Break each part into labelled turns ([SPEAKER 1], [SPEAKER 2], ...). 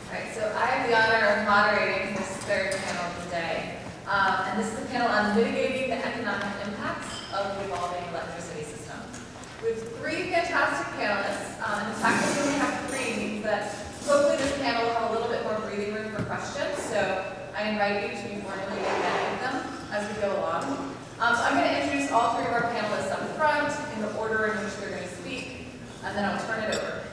[SPEAKER 1] Right, so I have the honor of moderating this third panel of the day. And this is a panel on mitigating the economic impacts of the evolving electricity system. We have three fantastic panelists, and the fact that we only have three means that hopefully this panel will have a little bit more breathing room for questions, so I invite you to be formally vetting them as we go along. So I'm going to introduce all three of our panelists up front in the order in which they're going to speak, and then I'll turn it over.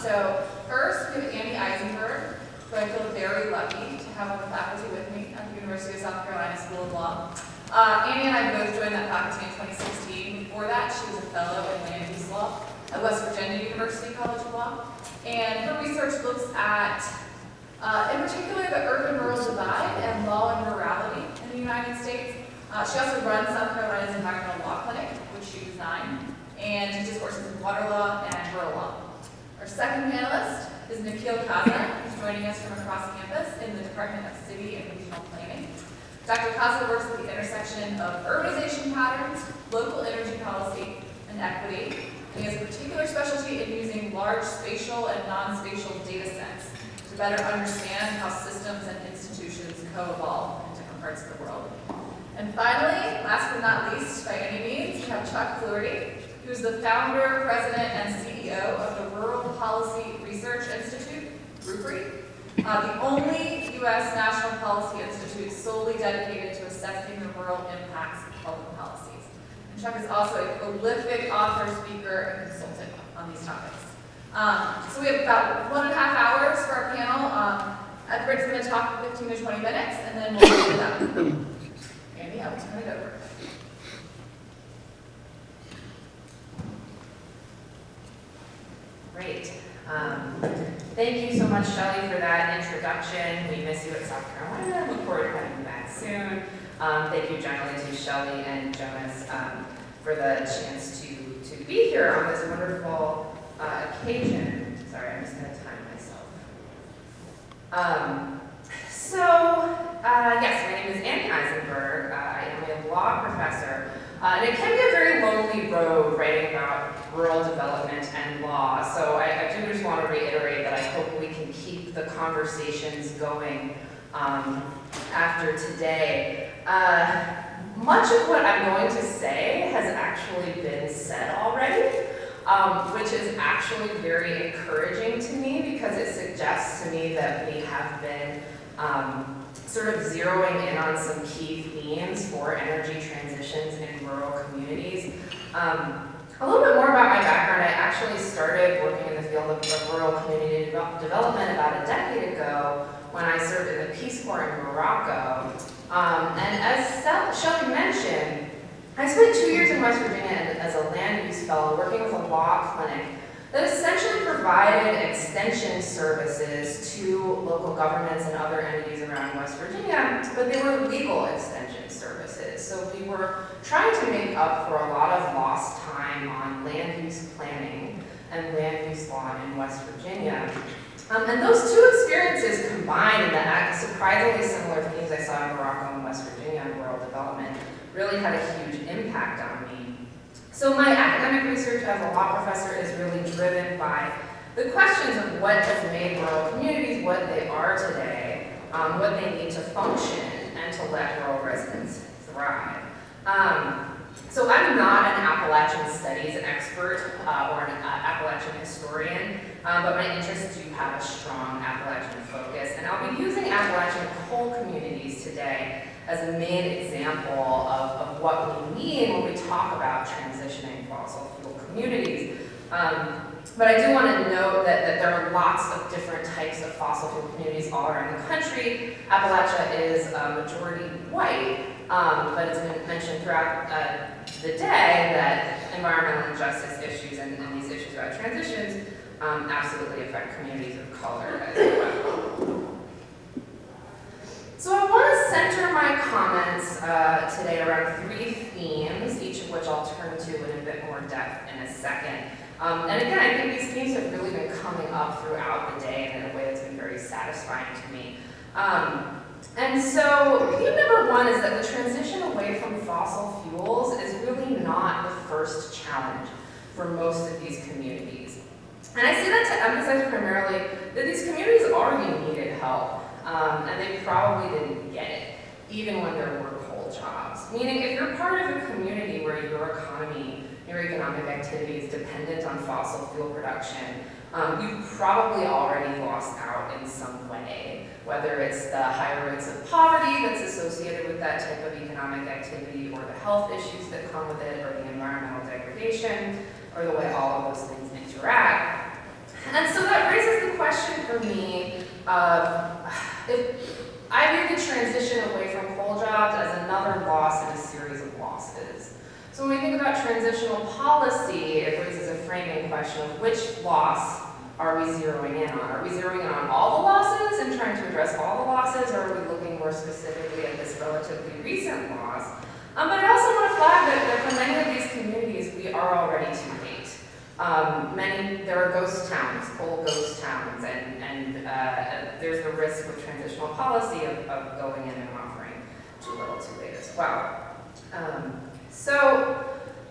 [SPEAKER 1] So first, we have Andy Eisenberg, who I feel very lucky to have on the faculty with me at the University of South Carolina School of Law. Andy and I both joined that faculty in 2016. Before that, she was a fellow in land use law at West Virginia University College of Law. And her research looks at, in particular, the urban-rural divide and law and morality in the United States. She also runs South Carolina's Environmental Law Clinic, which she designed, and teaches courses in water law and rural law. Our second panelist is Nikhil Kaza, who's joining us from across campus in the Department of City and Regional Planning. Dr. Kaza works at the intersection of urbanization patterns, local energy policy, and equity. And he has a particular specialty in using large spatial and non-spatial data sets to better understand how systems and institutions co-evolve in different parts of the world. And finally, last but not least by any means, we have Chuck Fluharty, who's the founder, president, and CEO of the Rural Policy Research Institute, RUPRI, the only U.S. national policy institute solely dedicated to assessing the rural impacts of public policies. And Chuck is also a prolific author, speaker, and consultant on these topics. So we have about 1.5 hours for our panel. Everybody's going to talk for 15 to 20 minutes, and then we'll get to that. Andy, I'll turn it over.
[SPEAKER 2] Great. Thank you so much, Shelley, for that introduction. We miss you at South Carolina. Look forward to having you back soon. Thank you generally to Shelley and Jonas for the chance to be here on this wonderful occasion. Sorry, I'm just going to time myself. Yes, my name is Andy Eisenberg. I am a law professor. And it can be a very lonely road writing about rural development and law. So I do just want to reiterate that I hope we can keep the conversations going after today. Much of what I'm going to say has actually been said already, which is actually very encouraging to me because it suggests to me that we have been sort of zeroing in on some key themes for energy transitions in rural communities. A little bit more about my background. I actually started working in the field of rural community development about a decade ago when I served in the Peace Corps in Morocco. And as Shelley mentioned, I spent 2 years in West Virginia as a land use fellow working with a law clinic that essentially provided extension services to local governments and other entities around West Virginia, but they were legal extension services. So we were trying to make up for a lot of lost time on land use planning and land use law in West Virginia. And those two experiences combined in the surprisingly similar themes I saw in Morocco and West Virginia on rural development really had a huge impact on me. So my academic research as a law professor is really driven by the questions of what has made rural communities what they are today, what they need to function, and to let rural residents thrive. So I'm not an Appalachian studies expert or an Appalachian historian, but my interests do have a strong Appalachian focus, and I'll be using Appalachian coal communities today as a main example of what we mean when we talk about transitioning fossil fuel communities. But I do want to note that there are lots of different types of fossil fuel communities all around the country. Appalachia is majority white, but it's been mentioned throughout the day that environmental injustice issues and these issues about transitions absolutely affect communities of color as well. So I want to center my comments today around three themes, each of which I'll turn to in a bit more depth in a second. And again, I think these themes have really been coming up throughout the day and in a way that's been very satisfying to me. And so theme number one is that the transition away from fossil fuels is really not the first challenge for most of these communities. And I say that to emphasize primarily that these communities already need help, and they probably didn't get it, even when there were coal jobs. Meaning, if you're part of a community where your economy, your economic activity is dependent on fossil fuel production, you've probably already lost out in some way, whether it's the higher rates of poverty that's associated with that type of economic activity, or the health issues that come with it, or the environmental degradation, or the way all of those things interact. And so that raises the question for me of, if I view the transition away from coal jobs as another loss in a series of losses. So when we think about transitional policy, it raises a framing question of which loss are we zeroing in on? Are we zeroing in on all the losses and trying to address all the losses, or are we looking more specifically at this relatively recent loss? But I also want to flag that for many of these communities, we are already too late. There are ghost towns, coal ghost towns, and there's the risk with transitional policy of going in and offering too little too late as well.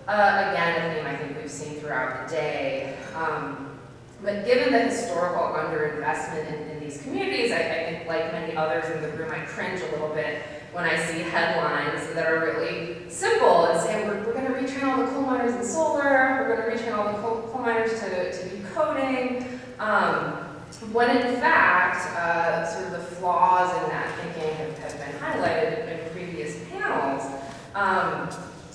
[SPEAKER 2] Again, a theme I think we've seen throughout the day, but given the historical underinvestment in these communities, I think like many others in the room, I cringe a little bit when I see headlines that are really simple and say, we're going to retrain all the coal miners in solar, we're going to retrain all the coal miners to do coding, when in fact, sort of the flaws in that thinking have been highlighted in previous panels.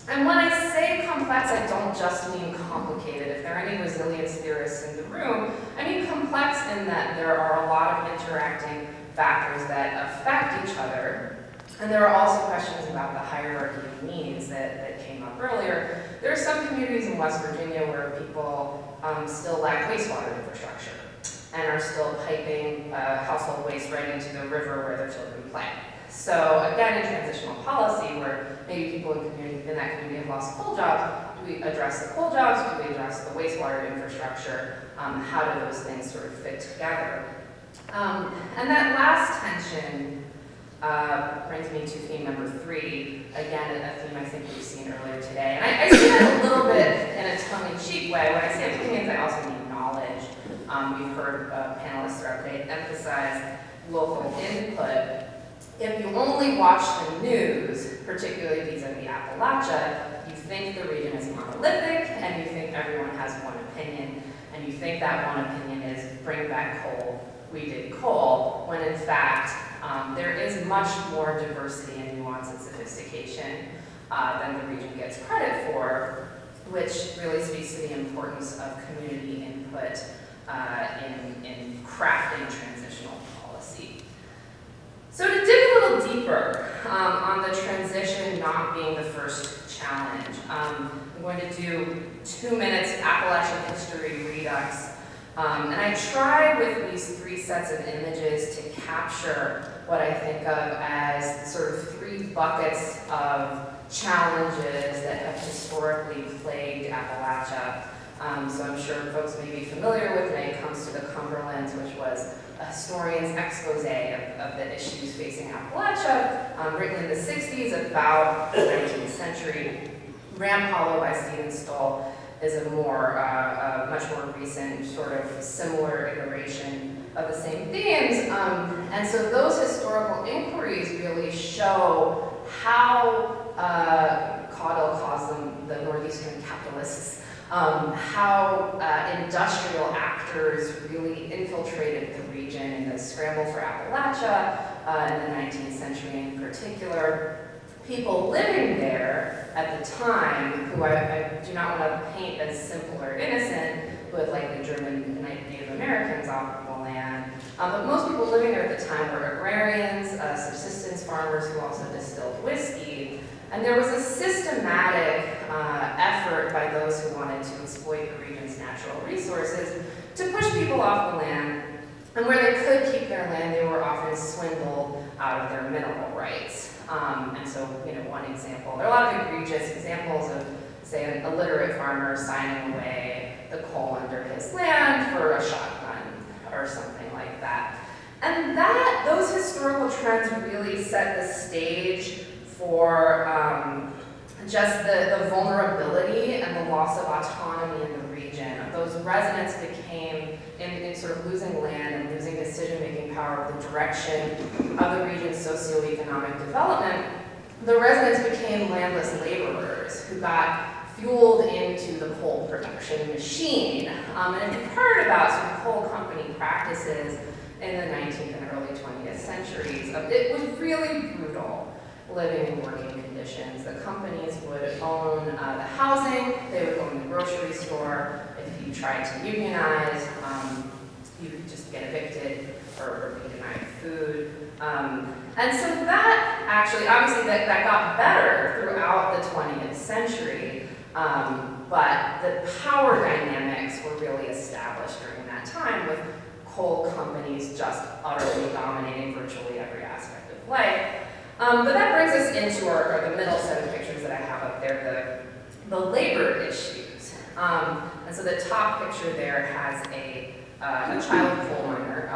[SPEAKER 2] And when I say complex, I don't just mean complicated. If there are any resilience theorists in the room, I mean complex in that there are a lot of interacting factors that affect each other. And there are also questions about the hierarchy of needs that came up earlier. There are some communities in West Virginia where people still lack wastewater infrastructure and are still piping household waste right into the river where their children play. So again, in transitional policy, where maybe people in that community have lost coal jobs, do we address the coal jobs? Do we address the wastewater infrastructure? How do those things sort of fit together? And that last tension brings me to theme number 3. Again, a theme I think we've seen earlier today. And I see that a little bit in a tongue-in-cheek way. When I say opinions, I also mean knowledge. We've heard panelists throughout the day emphasize local input. If you only watch the news, particularly vis-a-vis Appalachia, you think the region is monolithic, and you think everyone has one opinion, and you think that one opinion is bring back coal, we did coal, when in fact, there is much more diversity and nuance and sophistication than the region gets credit for, which really speaks to the importance of community input in crafting transitional policy. So to dig a little deeper on the transition not being the first challenge, I'm going to do 2 minutes Appalachian history redux. And I try with these 3 sets of images to capture what I think of as sort of 3 buckets of challenges that have historically plagued Appalachia. So I'm sure folks may be familiar with when it comes to the Cumberlands, which was a historian's expose of the issues facing Appalachia, written in the 60s, about the 19th century. Ram Hollow by Stephen Stoll is a much more recent, sort of similar iteration of the same themes. And so those historical inquiries really show how Caudle calls them the Northeastern capitalists, how industrial actors really infiltrated the region in the scramble for Appalachia in the 19th century in particular. People living there at the time, who I do not want to paint as simple or innocent, who had likely driven Native Americans off of the land, but most people living there at the time were agrarians, subsistence farmers who also distilled whiskey. And there was a systematic effort by those who wanted to exploit the region's natural resources to push people off the land. And where they could keep their land, they were often swindled out of their mineral rights. And so, one example, there are a lot of egregious examples of, say, an illiterate farmer signing away the coal under his land for a shotgun or something like that. And those historical trends really set the stage for just the vulnerability and the loss of autonomy in the region. Those residents became in sort of losing land and losing decision-making power of the direction of the region's socioeconomic development, the residents became landless laborers who got fueled into the coal production machine. And if you've heard about sort of coal company practices in the 19th and early 20th centuries, it was really brutal living and working conditions. The companies would own the housing, they would own the grocery store. If you tried to unionize, you could just get evicted or be denied food. And so that actually, obviously that got better throughout the 20th century, but the power dynamics were really established during that time with coal companies just utterly dominating virtually every aspect of life. But that brings us into the middle set of pictures that I have up there, the labor issues. And so the top picture there has a child coal miner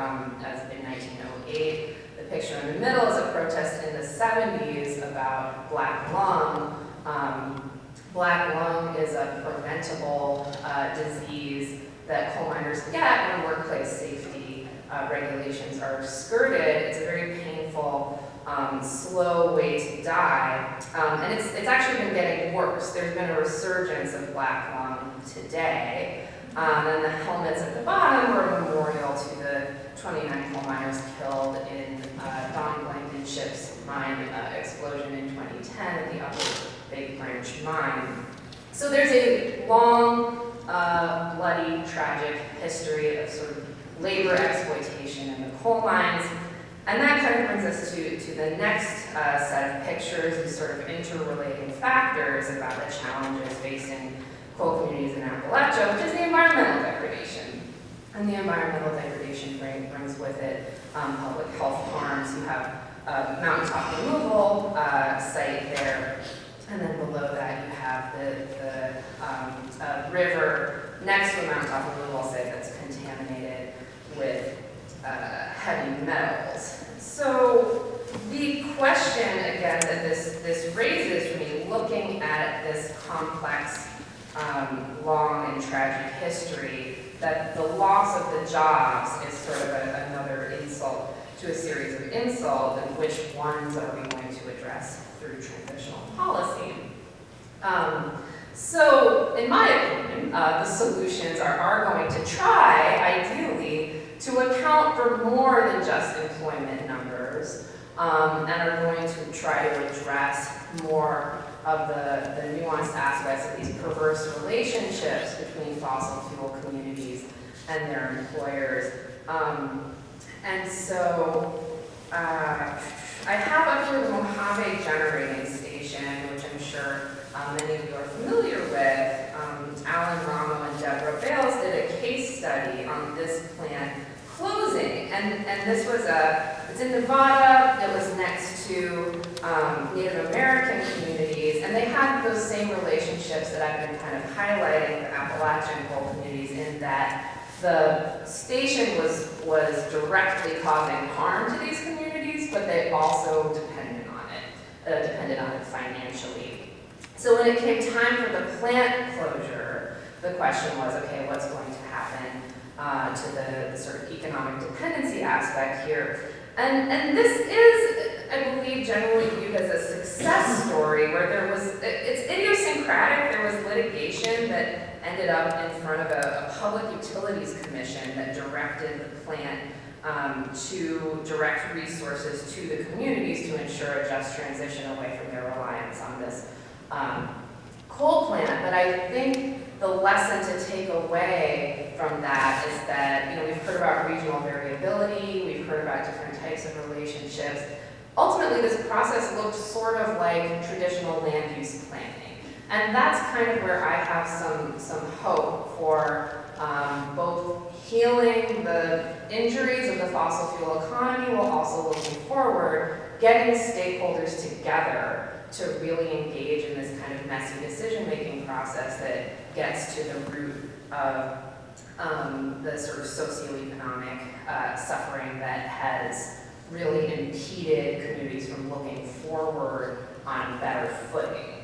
[SPEAKER 2] as in 1908. The picture in the middle is a protest in the 70s about black lung. Black lung is a preventable disease that coal miners get when workplace safety regulations are skirted. It's a very painful, slow way to die, and it's actually been getting worse. There's been a resurgence of black lung today, and the helmets at the bottom were a memorial to the 29 coal miners killed in Don Blankenship's mine explosion in 2010 at the Upper Big Branch mine. So there's a long, bloody, tragic history of sort of labor exploitation in the coal mines. And that kind of brings us to the next set of pictures, these sort of interrelating factors about the challenges facing coal communities in Appalachia, which is the environmental degradation. And the environmental degradation brings with it public health harms. You have mountaintop removal site there, and then below that you have the river next to a mountaintop removal site that's contaminated with heavy metals. So the question, again, that this raises for me, looking at this complex, long and tragic history, that the loss of the jobs is sort of another insult to a series of insults, and which ones are we going to address through transitional policy? So, in my opinion, the solutions are going to try, ideally, to account for more than just employment numbers, and are going to try to address more of the nuanced aspects of these perverse relationships between fossil fuel communities and their employers. And so, I have up here the Mojave Generating Station, which I'm sure many of you are familiar with. Alan Ramo and Deborah Bales did a case study on this plant closing, and this was it's in Nevada. It was next to Native American communities, and they had those same relationships that I've been kind of highlighting, the Appalachian coal communities, in that the station was directly causing harm to these communities, but they also depended on it financially. So when it came time for the plant closure, the question was, okay, what's going to happen to the sort of economic dependency aspect here? And this is, I believe, generally viewed as a success story where it's idiosyncratic. There was litigation that ended up in front of a public utilities commission that directed the plant to direct resources to the communities to ensure a just transition away from their reliance on this coal plant. But I think the lesson to take away from that is that, we've heard about regional variability, we've heard about different types of relationships. Ultimately, this process looked sort of like traditional land use planning. And that's kind of where I have some hope for both healing the injuries of the fossil fuel economy while also looking forward, getting stakeholders together to really engage in this kind of messy decision-making process that gets to the root of the sort of socioeconomic suffering that has really impeded communities from looking forward on a better footing.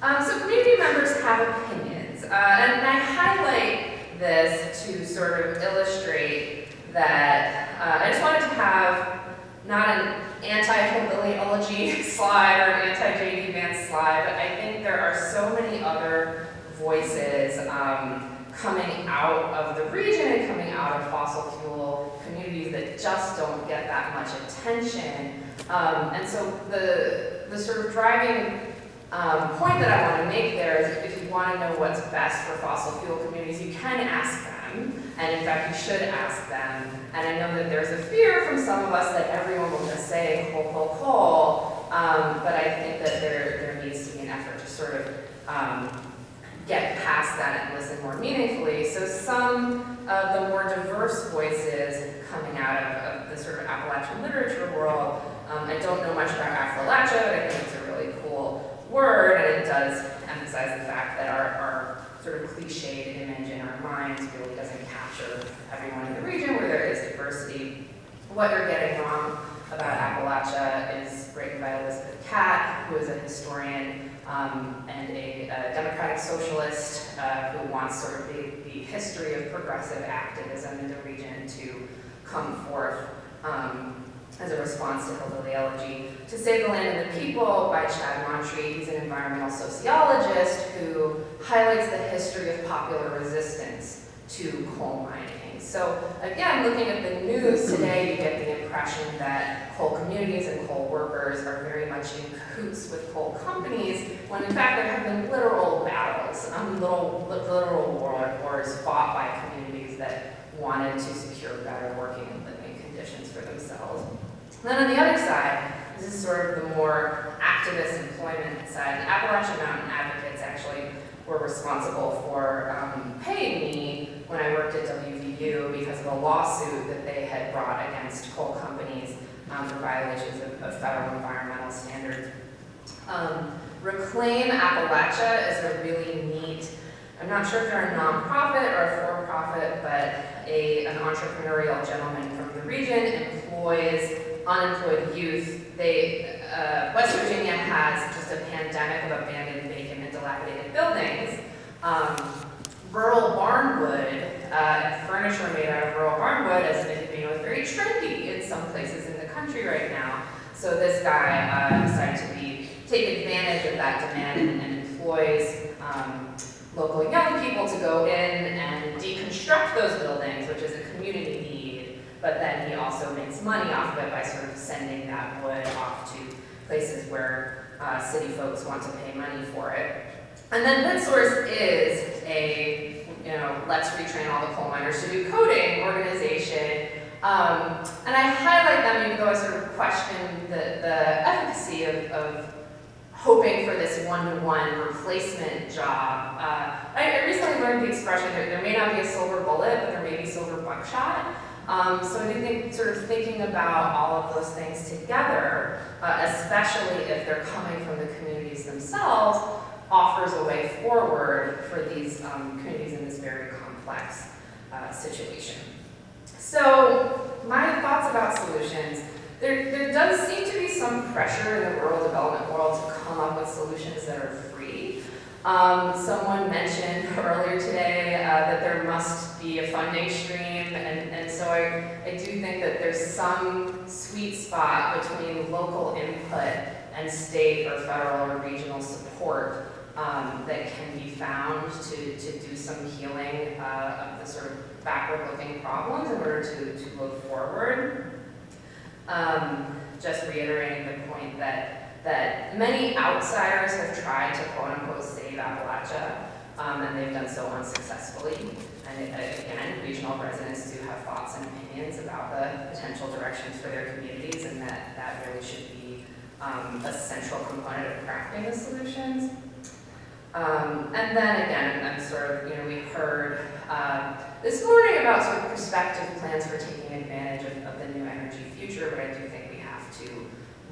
[SPEAKER 2] So community members have opinions, and I highlight this to sort of illustrate that I just wanted to have not an anti-hillbilly slide or an anti-JD Vance slide, but I think there are so many other voices coming out of the region and coming out of fossil fuel communities that just don't get that much attention. And so the sort of driving point that I want to make there is if you want to know what's best for fossil fuel communities, you can ask them, and in fact you should ask them. And I know that there's a fear from some of us that everyone will just say coal, coal, coal, but I think that there needs to be an effort to sort of get past that and listen more meaningfully. So some of the more diverse voices coming out of the sort of Appalachian literature world, I don't know much about Appalachia, but I think it's a really cool word, and it does emphasize the fact that our sort of cliched image in our minds really doesn't capture everyone in the region where there is diversity. What you're getting wrong about Appalachia is written by Elizabeth Catt, who is a historian and a democratic socialist who wants sort of the history of progressive activism in the region to come forth as a response to hillbilly elegy. To Save the Land and the People by Chad Montree. He's an environmental sociologist who highlights the history of popular resistance to coal mining. So again, looking at the news today, you get the impression that coal communities and coal workers are very much in cahoots with coal companies, when in fact there have been literal battles, literal wars fought by communities that wanted to secure better working and living conditions for themselves. And then on the other side, this is sort of the more activist employment side. The Appalachian Mountain Advocates actually were responsible for paying me when I worked at WVU because of a lawsuit that they had brought against coal companies for violations of federal environmental standards. Reclaim Appalachia is a really neat, I'm not sure if they're a nonprofit or a for-profit, but an entrepreneurial gentleman from the region employs unemployed youth. West Virginia has just a pandemic of abandoned, vacant, and dilapidated buildings. Rural barnwood and furniture made out of rural barnwood, as is very trendy in some places in the country right now. So this guy decided to take advantage of that demand and employs local young people to go in and deconstruct those buildings, which is a community need, but then he also makes money off of it by sort of sending that wood off to places where city folks want to pay money for it. And then BidSource is a, let's retrain all the coal miners to do coding organization. And I highlight them even though I sort of question the efficacy of hoping for this one-to-one replacement job. I recently learned the expression that there may not be a silver bullet, but there may be silver buckshot. So I do think sort of thinking about all of those things together, especially if they're coming from the communities themselves, offers a way forward for these communities in this very complex situation. So my thoughts about solutions. There does seem to be some pressure in the rural development world to come up with solutions that are free. Someone mentioned earlier today that there must be a funding stream, and so I do think that there's some sweet spot between local input and state or federal or regional support that can be found to do some healing of the sort of backward-looking problems in order to look forward. Just reiterating the point that many outsiders have tried to quote-unquote save Appalachia, and they've done so unsuccessfully. And again, regional residents do have thoughts and opinions about the potential directions for their communities, and that really should be a central component of crafting the solutions. And then again, I'm sort of, we heard this morning about sort of prospective plans for taking advantage of the new energy future, but I do think we have to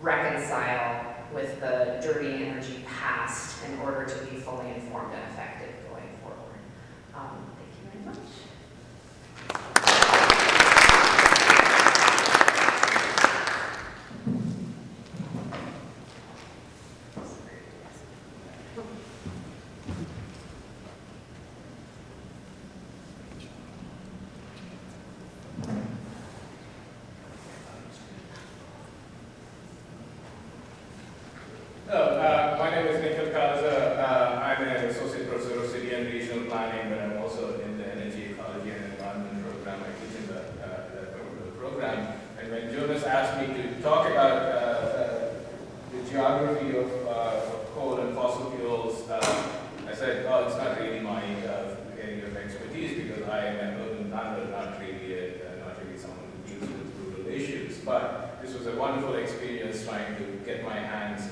[SPEAKER 2] reconcile with the dirty energy past in order to be fully informed and effective going forward. Thank you very much.
[SPEAKER 3] when Jonas asked me to talk about the geography of coal and fossil fuels, I said, oh, it's not really my area of expertise because I am an urban planner, not really someone who deals with rural issues. But this was a wonderful experience trying to get my hands,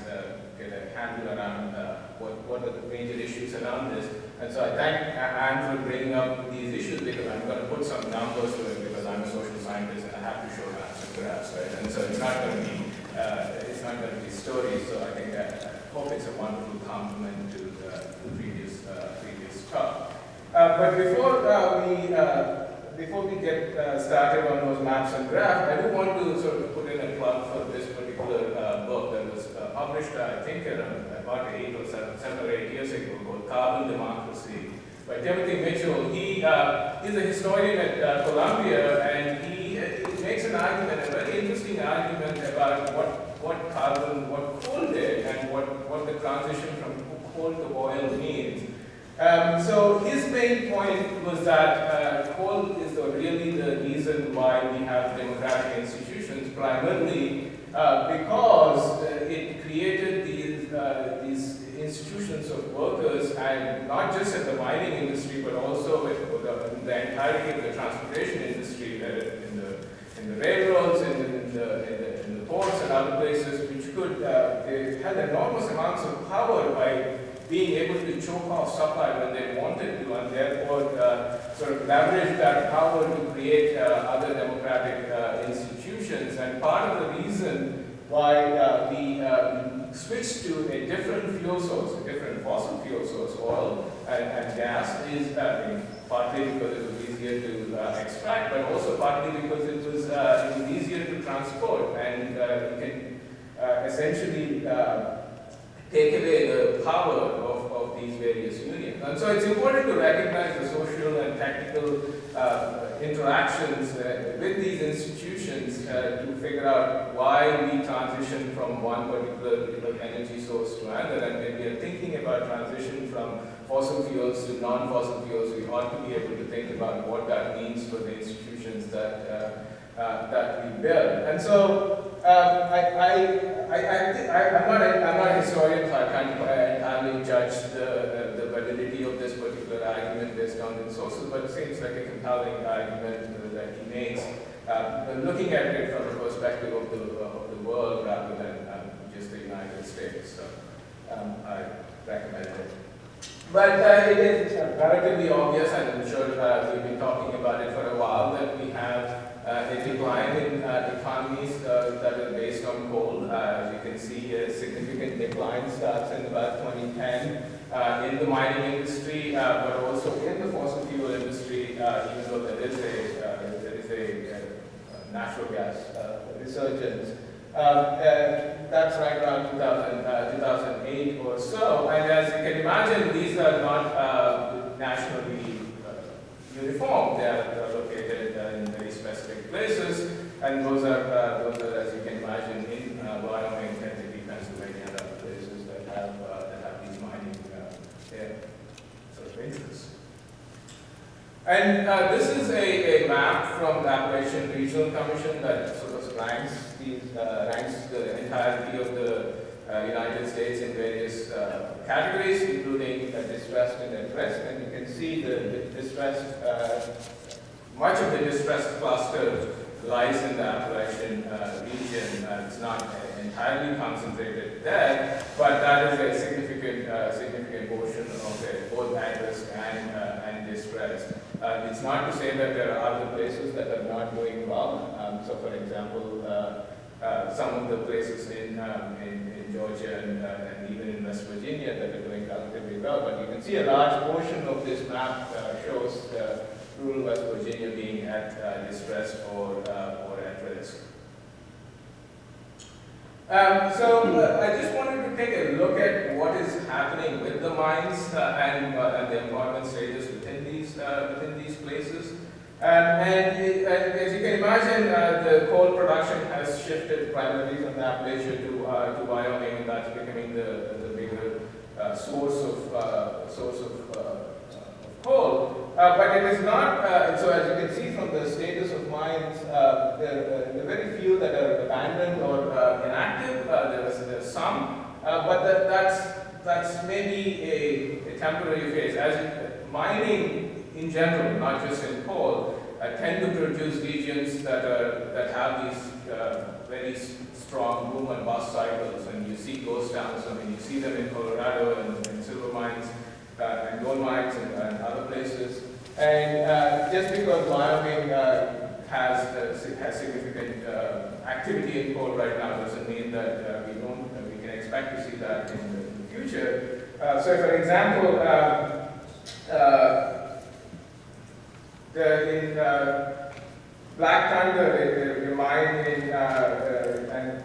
[SPEAKER 3] get a handle around what are the major issues around this. And so I thank Anne for bringing up these issues because I'm going to put some numbers to it because I'm a social scientist and I have to show maps and graphs, right? And so it's not going to be stories. So I think I hope it's a wonderful complement to the previous talk. But before we get started on those maps and graphs, I do want to sort of put in a plug for this particular book that was published, I think, about 7 or 8 years ago, called Carbon Democracy by Timothy Mitchell. He's a historian at Columbia, and he makes an argument, a very interesting argument about what coal did and what the transition from coal to oil means. So his main point was that coal is really the reason why we have democratic institutions, primarily because it created these institutions of workers, and not just at the mining industry, but also with the entirety of the transportation industry, in the railroads, in the ports and other places, which they had enormous amounts of power by being able to choke off supply when they wanted to, and therefore sort of leverage that power to create other democratic institutions. And part of the reason why we switched to a different fuel source, a different fossil fuel source, oil and gas, is partly because it was easier to extract, but also partly because it was easier to transport, and you can essentially take away the power of these various unions. And so it's important to recognize the social and technical interactions with these institutions to figure out why we transition from one particular energy source to another. And when we are thinking about transition from fossil fuels to non-fossil fuels, we ought to be able to think about what that means for the institutions that we build. And so I'm not a historian, so I can't entirely judge the validity of this particular argument based on its sources, but it seems like a compelling argument that he makes, looking at it from the perspective of the world rather than just the United States. So I recommend it. But it is relatively obvious, and I'm sure we've been talking about it for a while, that we have a decline in economies that are based on coal. As you can see, a significant decline starts in about 2010 in the mining industry, but also in the fossil fuel industry, even though there is a natural gas resurgence. That's right around 2008 or so. And as you can imagine, these are not nationally uniform. They are located in very specific places, and those are, as you can imagine, in Wyoming, Kentucky, Pennsylvania, and other places that have these mining sort of bases. And this is a map from the Appalachian Regional Commission that sort of ranks the entirety of the United States in various categories, including distressed and at risk. And you can see the distressed, much of the distressed cluster lies in the Appalachian region. It's not entirely concentrated there, but that is a significant portion of it, both at risk and distressed. It's not to say that there are other places that are not doing well. So, for example, some of the places in Georgia and even in West Virginia that are doing relatively well, but you can see a large portion of this map shows rural West Virginia being at distress or at risk. So I just wanted to take a look at what is happening with the mines and the employment status within these places. And as you can imagine, the coal production has shifted primarily from the Appalachia to Wyoming, and that's becoming the bigger source of coal. But it is not, so as you can see from the status of mines, there are very few some, but that's maybe a temporary phase. As mining in general, not just in coal, tend to produce regions that have these very strong boom and bust cycles, and you see ghost towns. I mean, you see them in Colorado and silver mines and gold mines and other places. And just because Wyoming has significant activity in coal right now doesn't mean that we can expect to see that in the future. So, for example, in Black Thunder, a mine and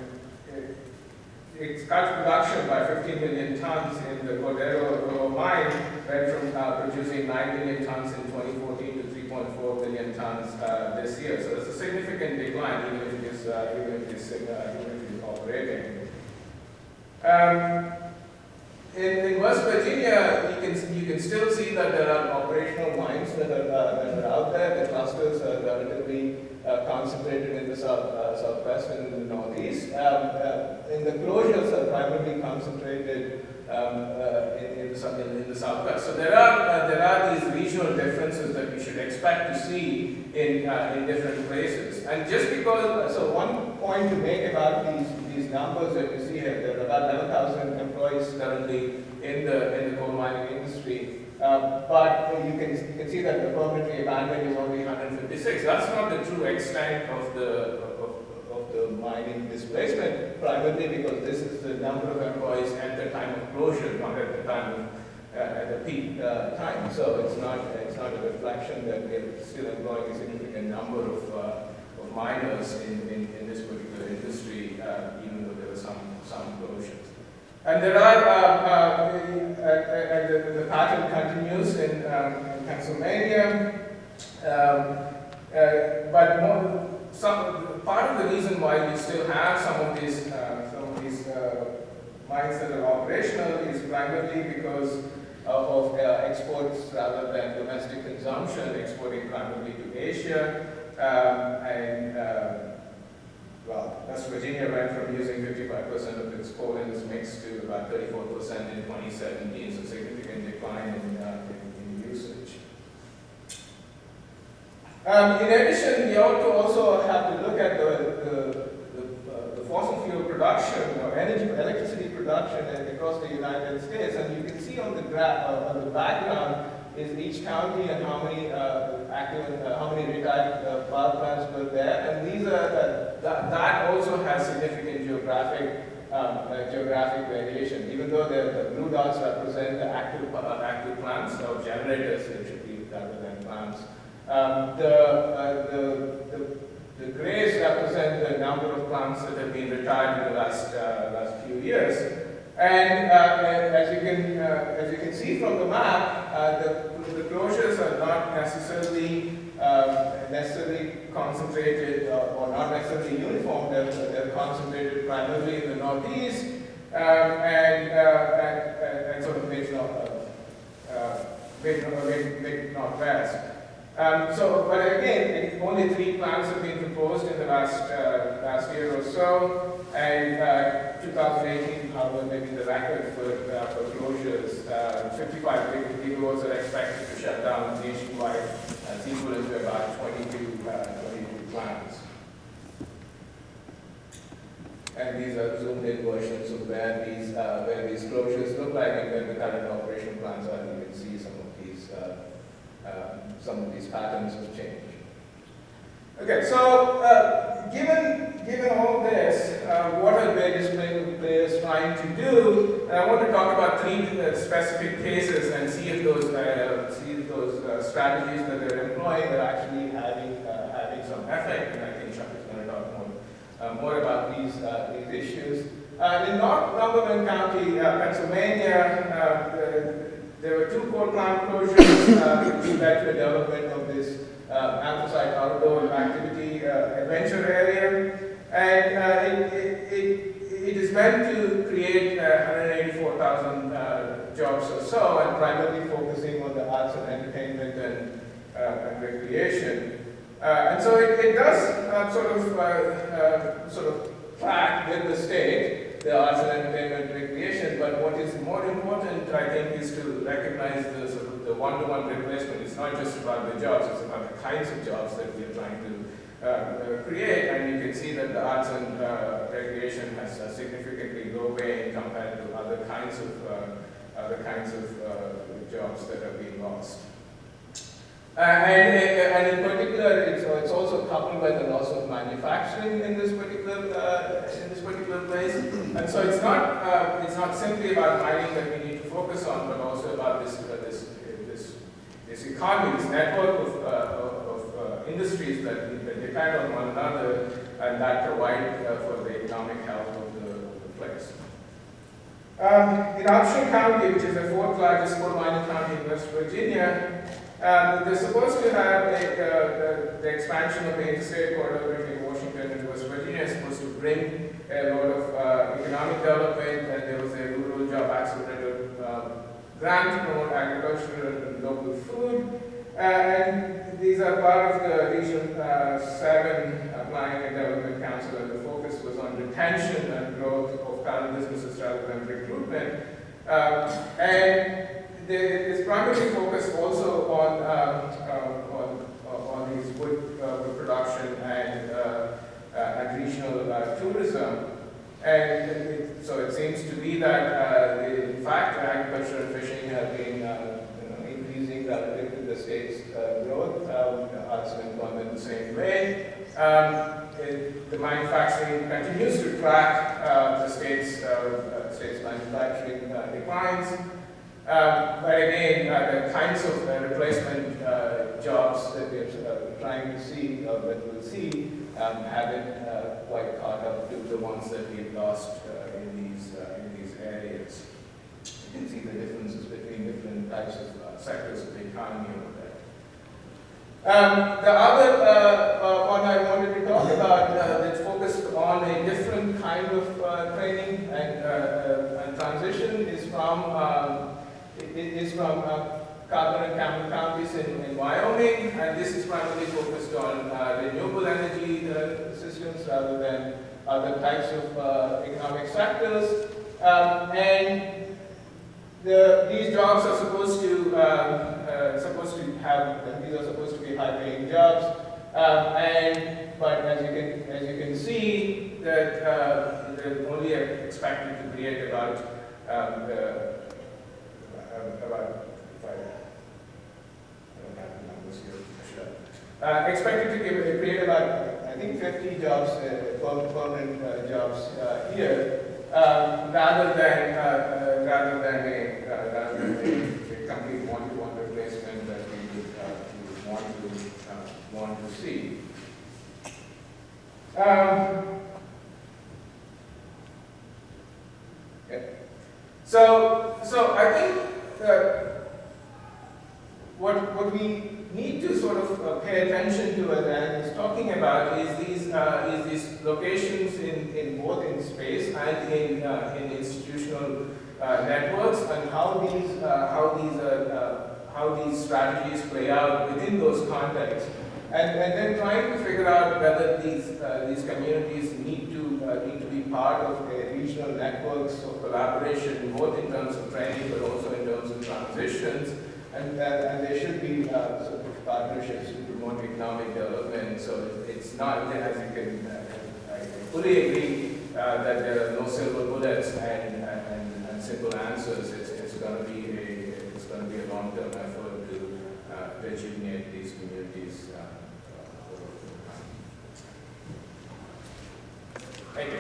[SPEAKER 3] it's cut production by 15 million tons in the Moderator mine, went from producing 9 million tons in 2014 to 3.4 million tons this year. So it's a significant decline, even if it is operating. In West Virginia, you can still see that there are operational mines that are out there. The clusters are relatively concentrated in the southwest and in the northeast. And the closures are primarily concentrated in the southwest. So there are these regional differences that we should expect to see in different places. And just because, so one point to make about these numbers that you see here, there are about 11,000 employees currently in the coal mining industry. But you can see that the permanently abandoned is only 156. That's not the true extent of the mining displacement, primarily because this is the number of employees at the time of closure, not at the time of at the peak time. So it's not a reflection that we're still employing a significant number of miners in this particular industry, even though there were some closures. And there are, the pattern continues in Pennsylvania, but part of the reason why we still have some of these mines that are operational is primarily because of exports rather than domestic consumption, exporting primarily to Asia, well, West Virginia went from using 55% of its coal in its mix to about 34% in 2017, so significant decline in usage. In addition, we ought to also have to look at the fossil fuel production or electricity production across the United States, and you can see on the graph, on the background, is each county and how many retired power plants were there, and these are that also has significant geographic variation. Even though the blue dots represent the active plants or generators, they should be rather than plants. The grays represent the number of plants that have been retired in the last few years. And as you can see from the map, the closures are not necessarily concentrated or not necessarily uniform. They're concentrated primarily in the northeast and sort of mid northwest. But again, only 3 plants have been proposed in the last year or so, and 2018, however, may be the record for closures. 55 gigawatts are expected to shut down nationwide, as equivalent to about 22 plants. And these are zoomed-in versions of where these closures look like, and where the current operational plants are. You can see some of these patterns have changed. Okay, so given all this, what are various players trying to do? And I want to talk about 3 specific cases and see if those strategies that they're employing are actually having some effect. And I think Chuck is going to talk more about these issues. In Northumberland County, Pennsylvania, there were 2 coal plant closures which led to the development of this anthracite outdoor activity adventure area, and it is meant to create 184,000 jobs or so, and primarily focusing on the arts and entertainment and recreation. And so it does sort of track with the state. the arts and entertainment recreation, but what is more important, I think, is to recognize the sort of the one-to-one replacement. It's not just about the jobs, it's about the kinds of jobs that we are trying to create, and you can see that the arts and recreation has a significantly low pay compared to other kinds of jobs that have been lost. And in particular, it's also coupled by the loss of manufacturing in this particular place. And so it's not simply about mining that we need to focus on, but also about this economy, this network of industries that depend on one another and that provide for the economic health of the place. In Upshur County, which is the fourth largest coal mining county in West Virginia, they're supposed to have the expansion of the interstate corridor between Washington and West Virginia is supposed to bring a lot of economic development, and there was a rural job accelerator grant to promote agriculture and local food. And these are part of the Region 7 Planning and Development Council, and the focus was on retention and growth of current businesses rather than recruitment. And it's primarily focused also on these wood production and regional tourism. And so it seems to be that, in fact, agriculture and fishing have been increasing relative to the state's growth, arts and employment the same way. The manufacturing continues to track the state's manufacturing declines. But again, the kinds of replacement jobs that we're trying to see, that we'll see, haven't quite caught up to the ones that we've lost in these areas. You can see the differences between different types of sectors of the economy over there. The other one I wanted to talk about that's focused on a different kind of training and transition is from Kaza and Campbell counties in Wyoming, and this is primarily focused on renewable energy systems rather than other types of economic sectors. And these jobs are supposed to be high-paying jobs, but as you can see, that they're only expected to create about expected to create about, I think, 50 jobs, permanent jobs here, rather than a complete one-to-one replacement that we would want to see. So I think what we need to sort of pay attention to, as Anne is talking about, is these locations in both in space and in institutional networks, and how these strategies play out within those contexts, and then trying to figure out whether these communities need to be part of a regional networks of collaboration, both in terms of training but also in terms of transitions. And there should be sort of partnerships to promote economic development. So it's not, as you can, I fully agree that there are no silver bullets and simple answers. It's going to be a long-term effort to rejuvenate these communities. Thank you.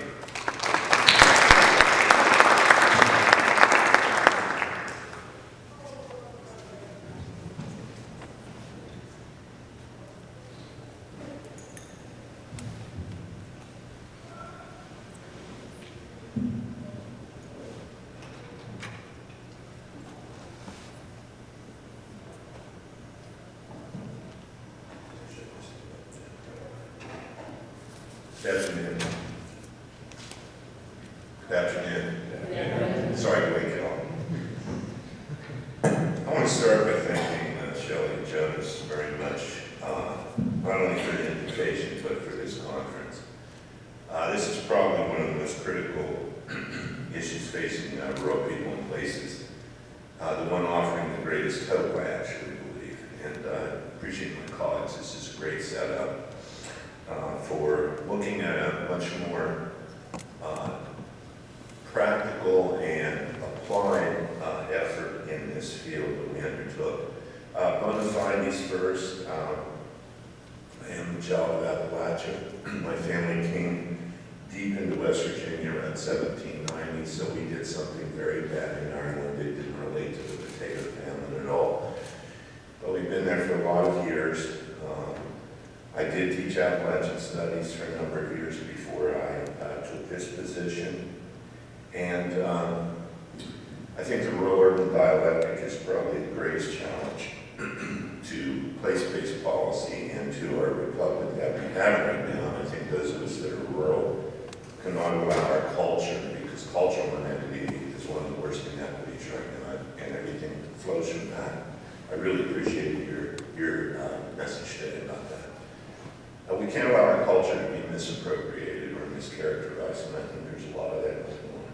[SPEAKER 4] Good afternoon. Good afternoon. Sorry to wake you all. I want to start by thanking Shelley and Jonas very much, not only for the invitation, but for this conference. This is probably one of the most critical issues facing rural people and places. The one offering the greatest hope, I actually believe. And I appreciate my colleagues. This is a great setup for looking at a much more practical and applied effort in this field that we undertook. Bona fides first. I am a child of Appalachia. My family came deep into West Virginia around 1790, so we did something very bad in Ireland. It didn't relate to the potato famine at all. But we've been there for a lot of years. I did teach Appalachian studies for a number of years before I took this position. And I think the rural-urban dialectic is probably the greatest challenge to place-based policy and to our republic that we have right now. I think those of us that are rural cannot allow our culture, because cultural inequity is one of the worst inequities right now, and everything flows from that. I really appreciate your message today about that. We can't allow our culture to be misappropriated or mischaracterized, and I think there's a lot of that going on.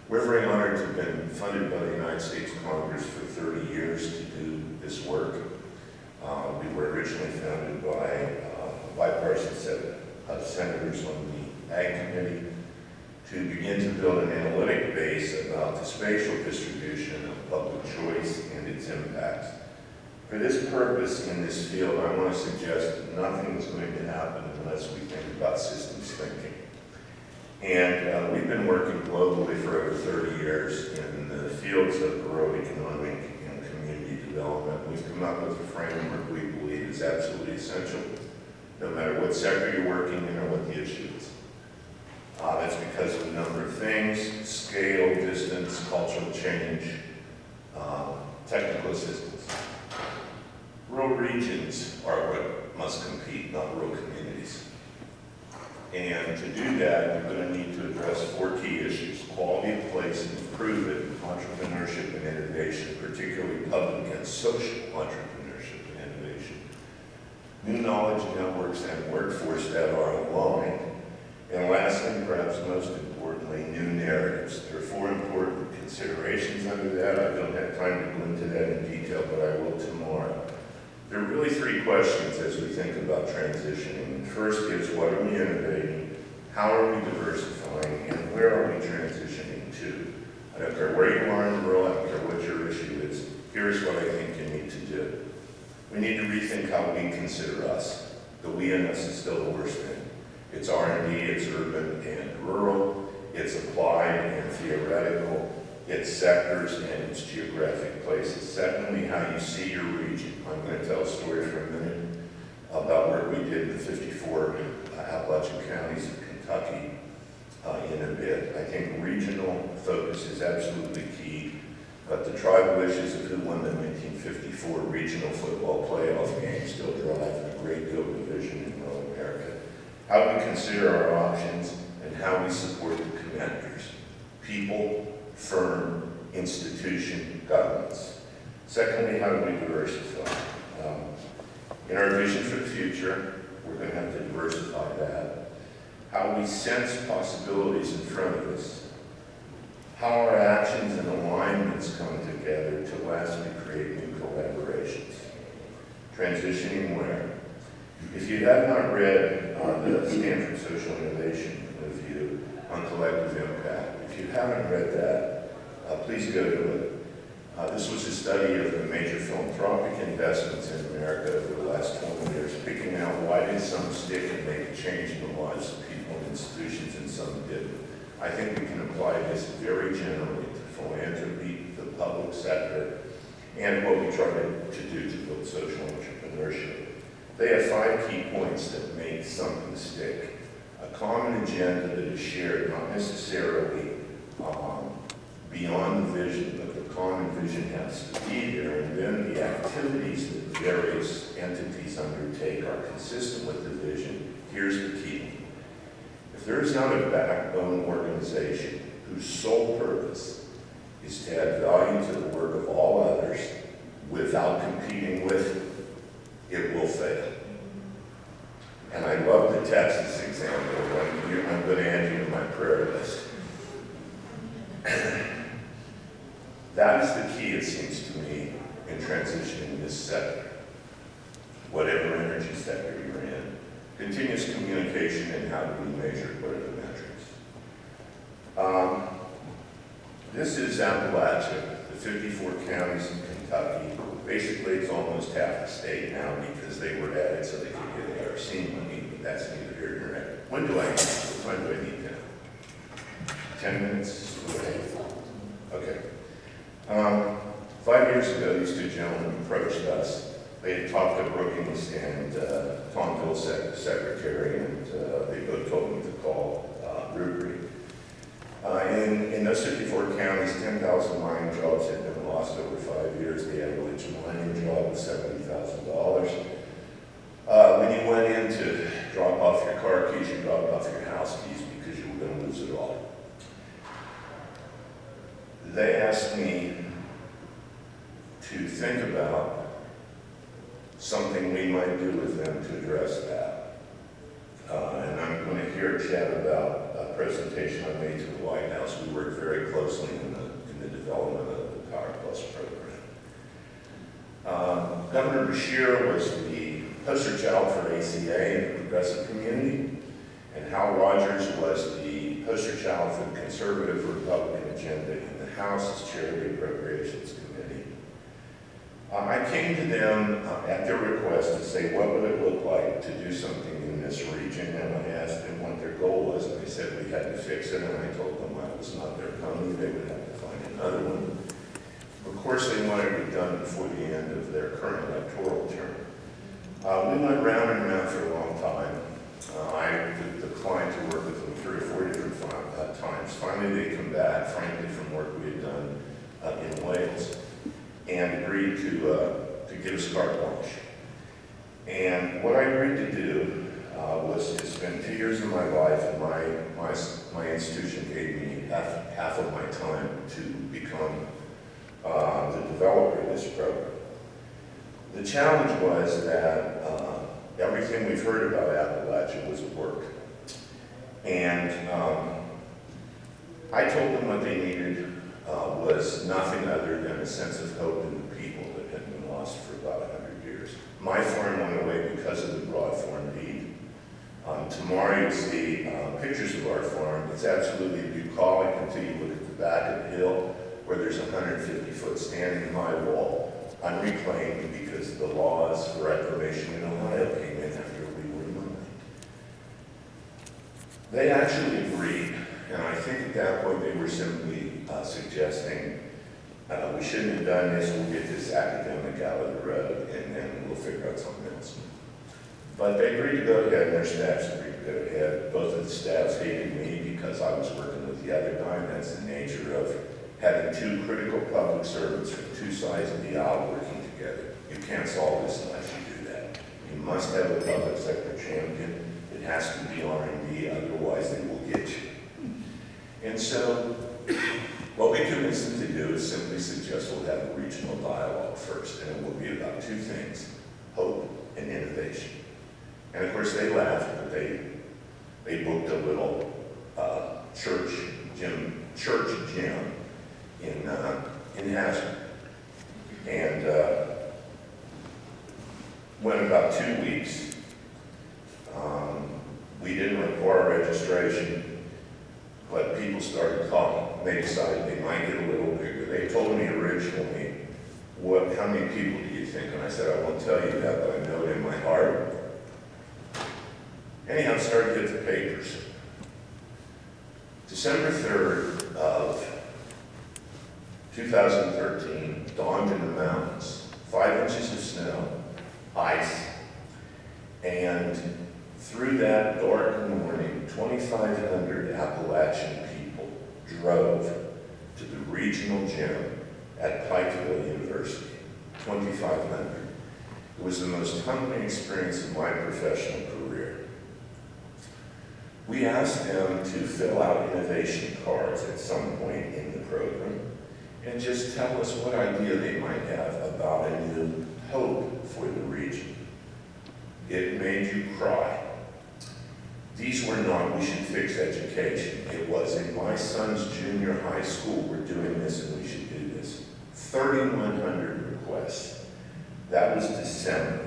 [SPEAKER 4] We're very honored to have been funded by the United States Congress for 30 years to do this work. We were originally founded by a bipartisan set of senators on the Ag Committee to begin to build an analytic base about the spatial distribution of public choice and its impacts. For this purpose in this field, I want to suggest that nothing is going to happen unless we think about systems thinking. And we've been working globally for over 30 years in the fields of rural economic and community development. We've come up with a framework we believe is absolutely essential, no matter what sector you're working in or what the issue is. That's because of a number of things: scale, distance, cultural change, technical assistance. Rural regions are what must compete, not rural communities. And to do that, you're going to need to address 4 key issues: quality of place and improve it, entrepreneurship and innovation, particularly public and social entrepreneurship and innovation, new knowledge networks and workforce that are aligned, and lastly, perhaps most importantly, new narratives. There are 4 important considerations under that. I don't have time to go into that in detail, but I will tomorrow. There are really 3 questions as we think about transitioning. The first is, what are we innovating? How are we diversifying? And where are we transitioning to? I don't care where you are in the world, I don't care what your issue is. Here's what I think you need to do. We need to rethink how we consider us. The we in us is still the worst thing. It's R&D, it's urban and rural, it's applied and theoretical, it's sectors and it's geographic places. Secondly, how you see your region. I'm going to tell a story for a minute about work we did in the 54 Appalachian counties of Kentucky in a bit. I think regional focus is absolutely key, but the tribal issues of who won the 1954 regional football playoff game still drive a great deal of division in rural America. How we consider our options and how we support the commanders: people, firm, institution, governments. Secondly, how do we diversify? In our vision for the future, we're going to have to diversify that. How we sense possibilities in front of us. How our actions and alignments come together to lastly create new collaborations. Transitioning where? If you have not read the Stanford Social Innovation Review on collective impact, if you haven't read that, please go to it. This was a study of the major philanthropic investments in America over the last 20 years, picking out why did some stick and make a change in the lives of people and institutions and some didn't. I think we can apply this very generally to philanthropy, the public sector, and what we try to do to build social entrepreneurship. They have 5 key points that make something stick. A common agenda that is shared, not necessarily beyond the vision, but the common vision has to be there, and then the activities that various entities undertake are consistent with the vision. Here's the key. If there is not a backbone organization whose sole purpose is to add value to the work of all others without competing with it will fail. And I love the Texas example. I'm going to add you to my prayer list. transitioning this sector, whatever energy sector you're in. Continuous communication and how do we measure, what are the metrics. This is Appalachia, the 54 counties in Kentucky. Basically, it's almost half the state now because they were added so they could get ARC money, but that's neither here nor there. When do I need? What time do I need now? 10 minutes? Okay. 5 years ago, these two gentlemen approached us. They had talked to Brookings and Tomville's secretary, and they both told me to call Rubry. In those 54 counties, 10,000 mining jobs had been lost over 5 years. The average mining job was $70,000. When you went in to drop off your car keys, you dropped off your house keys because you were going to lose it all. They asked me to think about something we might do with them to address that. And I'm going to hear a chat about a presentation I made to the White House. We worked very closely in the development of the Power Plus program. Governor Beshear was the poster child for ACA in the progressive community, and Hal Rogers was the poster child for the conservative Republican agenda in the House as chair of the Appropriations Committee. I came to them at their request to say, what would it look like to do something in this region? And I asked them what their goal was, and they said we had to fix it, and I told them I was not their pony, they would have to find another one. Of course, they wanted it done before the end of their current electoral term. We went round and round for a long time. I declined to work with them 3 or 4 different times. Finally, they come back, frankly, from work we had done in Wales, and agreed to give us carte blanche. And what I agreed to do was to spend 2 years of my life, and my institution gave me half of my time to become the developer of this program. The challenge was that everything we've heard about Appalachia was work. And I told them what they needed was nothing other than a sense of hope in the people that had been lost for about 100 years. My farm went away because of the broad farm deed. Tomorrow you'll see pictures of our farm. It's absolutely bucolic until you look at the back of the hill where there's a 150-foot standing high wall, unreclaimed because the laws for reclamation in Ohio came in after we were mined. They actually agreed, and I think at that point they were simply suggesting we shouldn't have done this, we'll get this academic out of the road, and then we'll figure out something else. But they agreed to go ahead, and their staffs agreed to go ahead. Both of the staffs hated me because I was working with the other guy, and that's the nature of having 2 critical public servants from 2 sides of the aisle working together. You can't solve this unless you do that. You must have a public sector champion. It has to be R&D, otherwise they will get you. And so, what we convinced them to do is simply suggest we'll have a regional dialogue first, and it will be about 2 things, hope and innovation. And of course they laughed, but they booked a little church gym in Hazard. And went about 2 weeks. We didn't require registration, but people started calling. They decided they might get a little bigger. They told me originally, how many people do you think? And I said, I won't tell you that, but I know it in my heart. Anyhow, it started to hit the papers. December 3rd of 2013, dawned in the mountains, 5 inches of snow, ice, and through that dark morning, 2,500 Appalachian people drove to the regional gym at Pikeville University, 2,500. It was the most humbling experience of my professional career. We asked them to fill out innovation cards at some point in the program and just tell us what idea they might have about a new hope for the region. It made you cry. These were not, we should fix education. It was, in my son's junior high school, we're doing this and we should do this. 3,100 requests. That was December.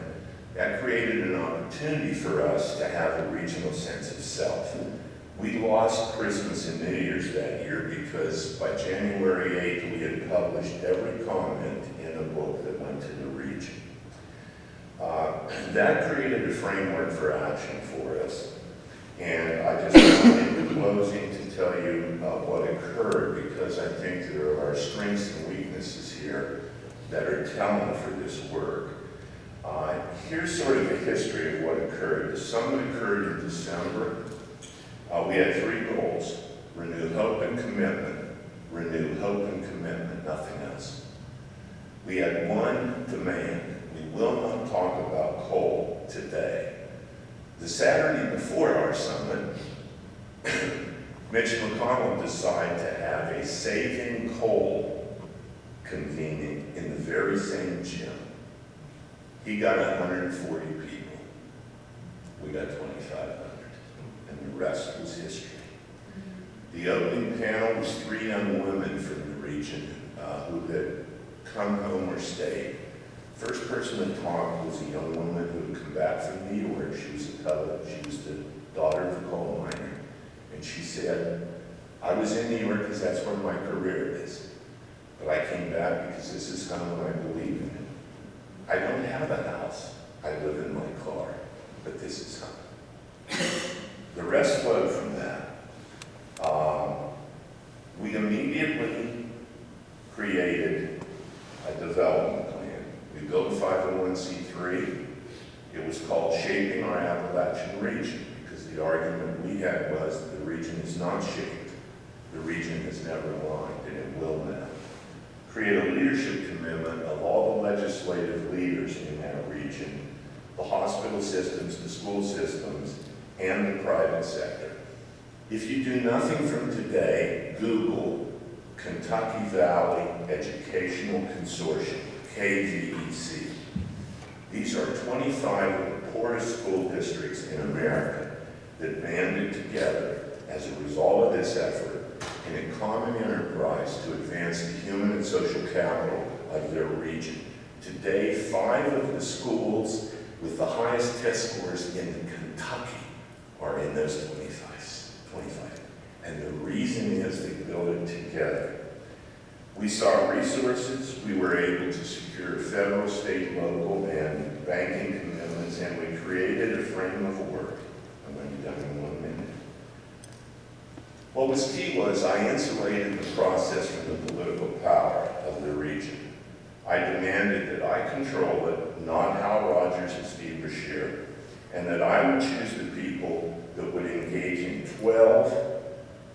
[SPEAKER 4] That created an opportunity for us to have a regional sense of self. We lost Christmas and New Year's that year because by January 8th, we had published every comment in a book that went to the region. That created a framework for action for us. And I just wanted in closing to tell you what occurred, because I think there are strengths and weaknesses here that are telling for this work. Here's sort of the history of what occurred. The summit occurred in December. We had 3 goals: renew hope and commitment, renew hope and commitment, nothing else. We had one demand: we will not talk about coal today. The Saturday before our summit, Mitch McConnell decided to have a Saving Coal convening in the very same gym. He got 140 people. We got 2,500. And the rest was history. The opening panel was 3 young women from the region who had come home or stayed. First person to talk was a young woman who had come back from New York. She was a poet. She was the daughter of a coal miner. And she said, I was in New York because that's where my career is. But I came back because this is home and I believe in it. I don't have a house. I live in my car. But this is home. The rest flowed from that. We immediately created a development plan. We built a 501c3. It was called Shaping Our Appalachian Region, because the argument we had was that the region is not shaped. The region has never aligned, and it will now. Create a leadership commitment of all the legislative leaders in that region, the hospital systems, the school systems, and the private sector. If you do nothing from today, Google Kentucky Valley Educational Consortium, KVEC. These are 25 of the poorest school districts in America that banded together as a result of this effort in a common enterprise to advance the human and social capital of their region. Today, 5 of the schools with the highest test scores in Kentucky are in those 25. And the reason is they built it together. We saw resources. We were able to secure federal, state, local, and banking commitments, and we created a frame of work. I'm going to be done in 1 minute. What was key was I insulated the process from the political power of the region. I demanded that I control it, not Hal Rogers and Steve Beshear, and that I would choose the people that would engage in 12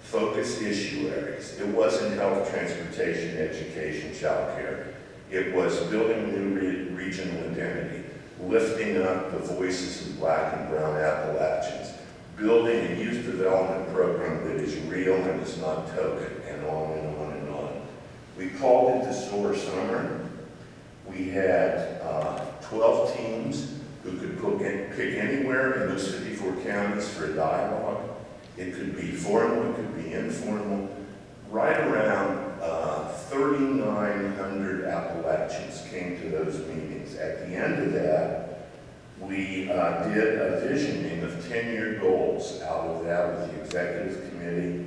[SPEAKER 4] focused issue areas. It wasn't health, transportation, education, childcare. It was building new regional identity, lifting up the voices of Black and brown Appalachians, building a youth development program that is real and is not token, and on and on and on. We called it the SOAR Summer. We had 12 teams who could pick anywhere in those 54 counties for a dialogue. It could be formal, it could be informal. Right around 3,900 Appalachians came to those meetings. At the end of that, we did a visioning of 10-year goals out of that with the executive committee.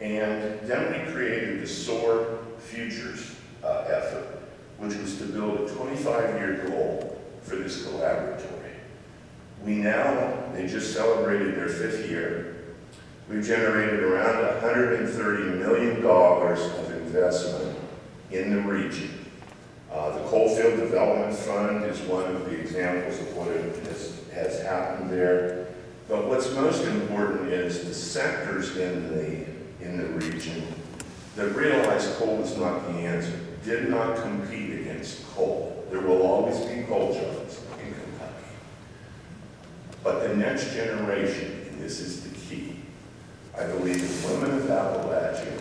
[SPEAKER 4] And then we created the SOAR Futures effort, which was to build a 25-year goal for this collaboratory. They just celebrated their 5th year. We've generated around $130 million of investment in the region. The Coalfield Development Fund is one of the examples of what has happened there. But what's most important is the sectors in the region that realized coal was not the answer, did not compete against coal. There will always be coal jobs in Kentucky. But the next generation, and this is the key, I believe the women of Appalachia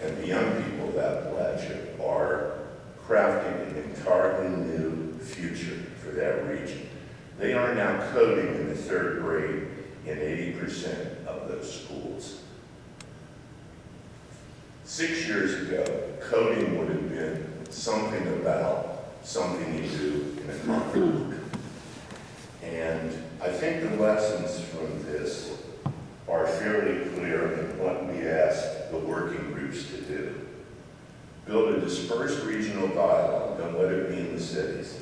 [SPEAKER 4] and the young people of Appalachia are crafting an entirely new future for that region. They are now coding in the 3rd grade in 80% of those schools. 6 years ago, coding would have been something about something you do in a concrete book. And I think the lessons from this are fairly clear in what we asked the working groups to do. Build a dispersed regional dialogue, don't let it be in the cities.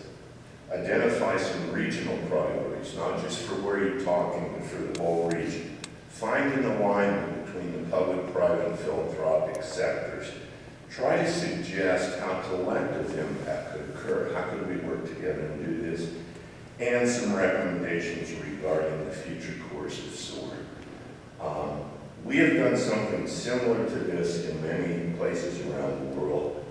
[SPEAKER 4] Identify some regional priorities, not just for where you're talking, but for the whole region. Find an alignment between the public, private, and philanthropic sectors. Try to suggest how collective impact could occur. How could we work together and do this? And some recommendations regarding the future course of SOAR. We have done something similar to this in many places around the world.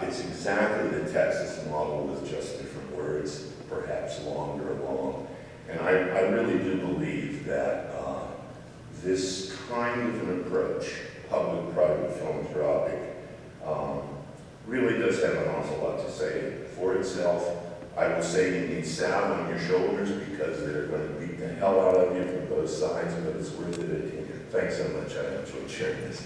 [SPEAKER 4] It's exactly the Texas model with just different words, perhaps longer along. And I really do believe that this kind of an approach, public-private philanthropic, really does have an awful lot to say for itself. I will say you need salve on your shoulders because they're going to beat the hell out of you from both sides, but it's worth it. Thanks so much. I enjoyed sharing this.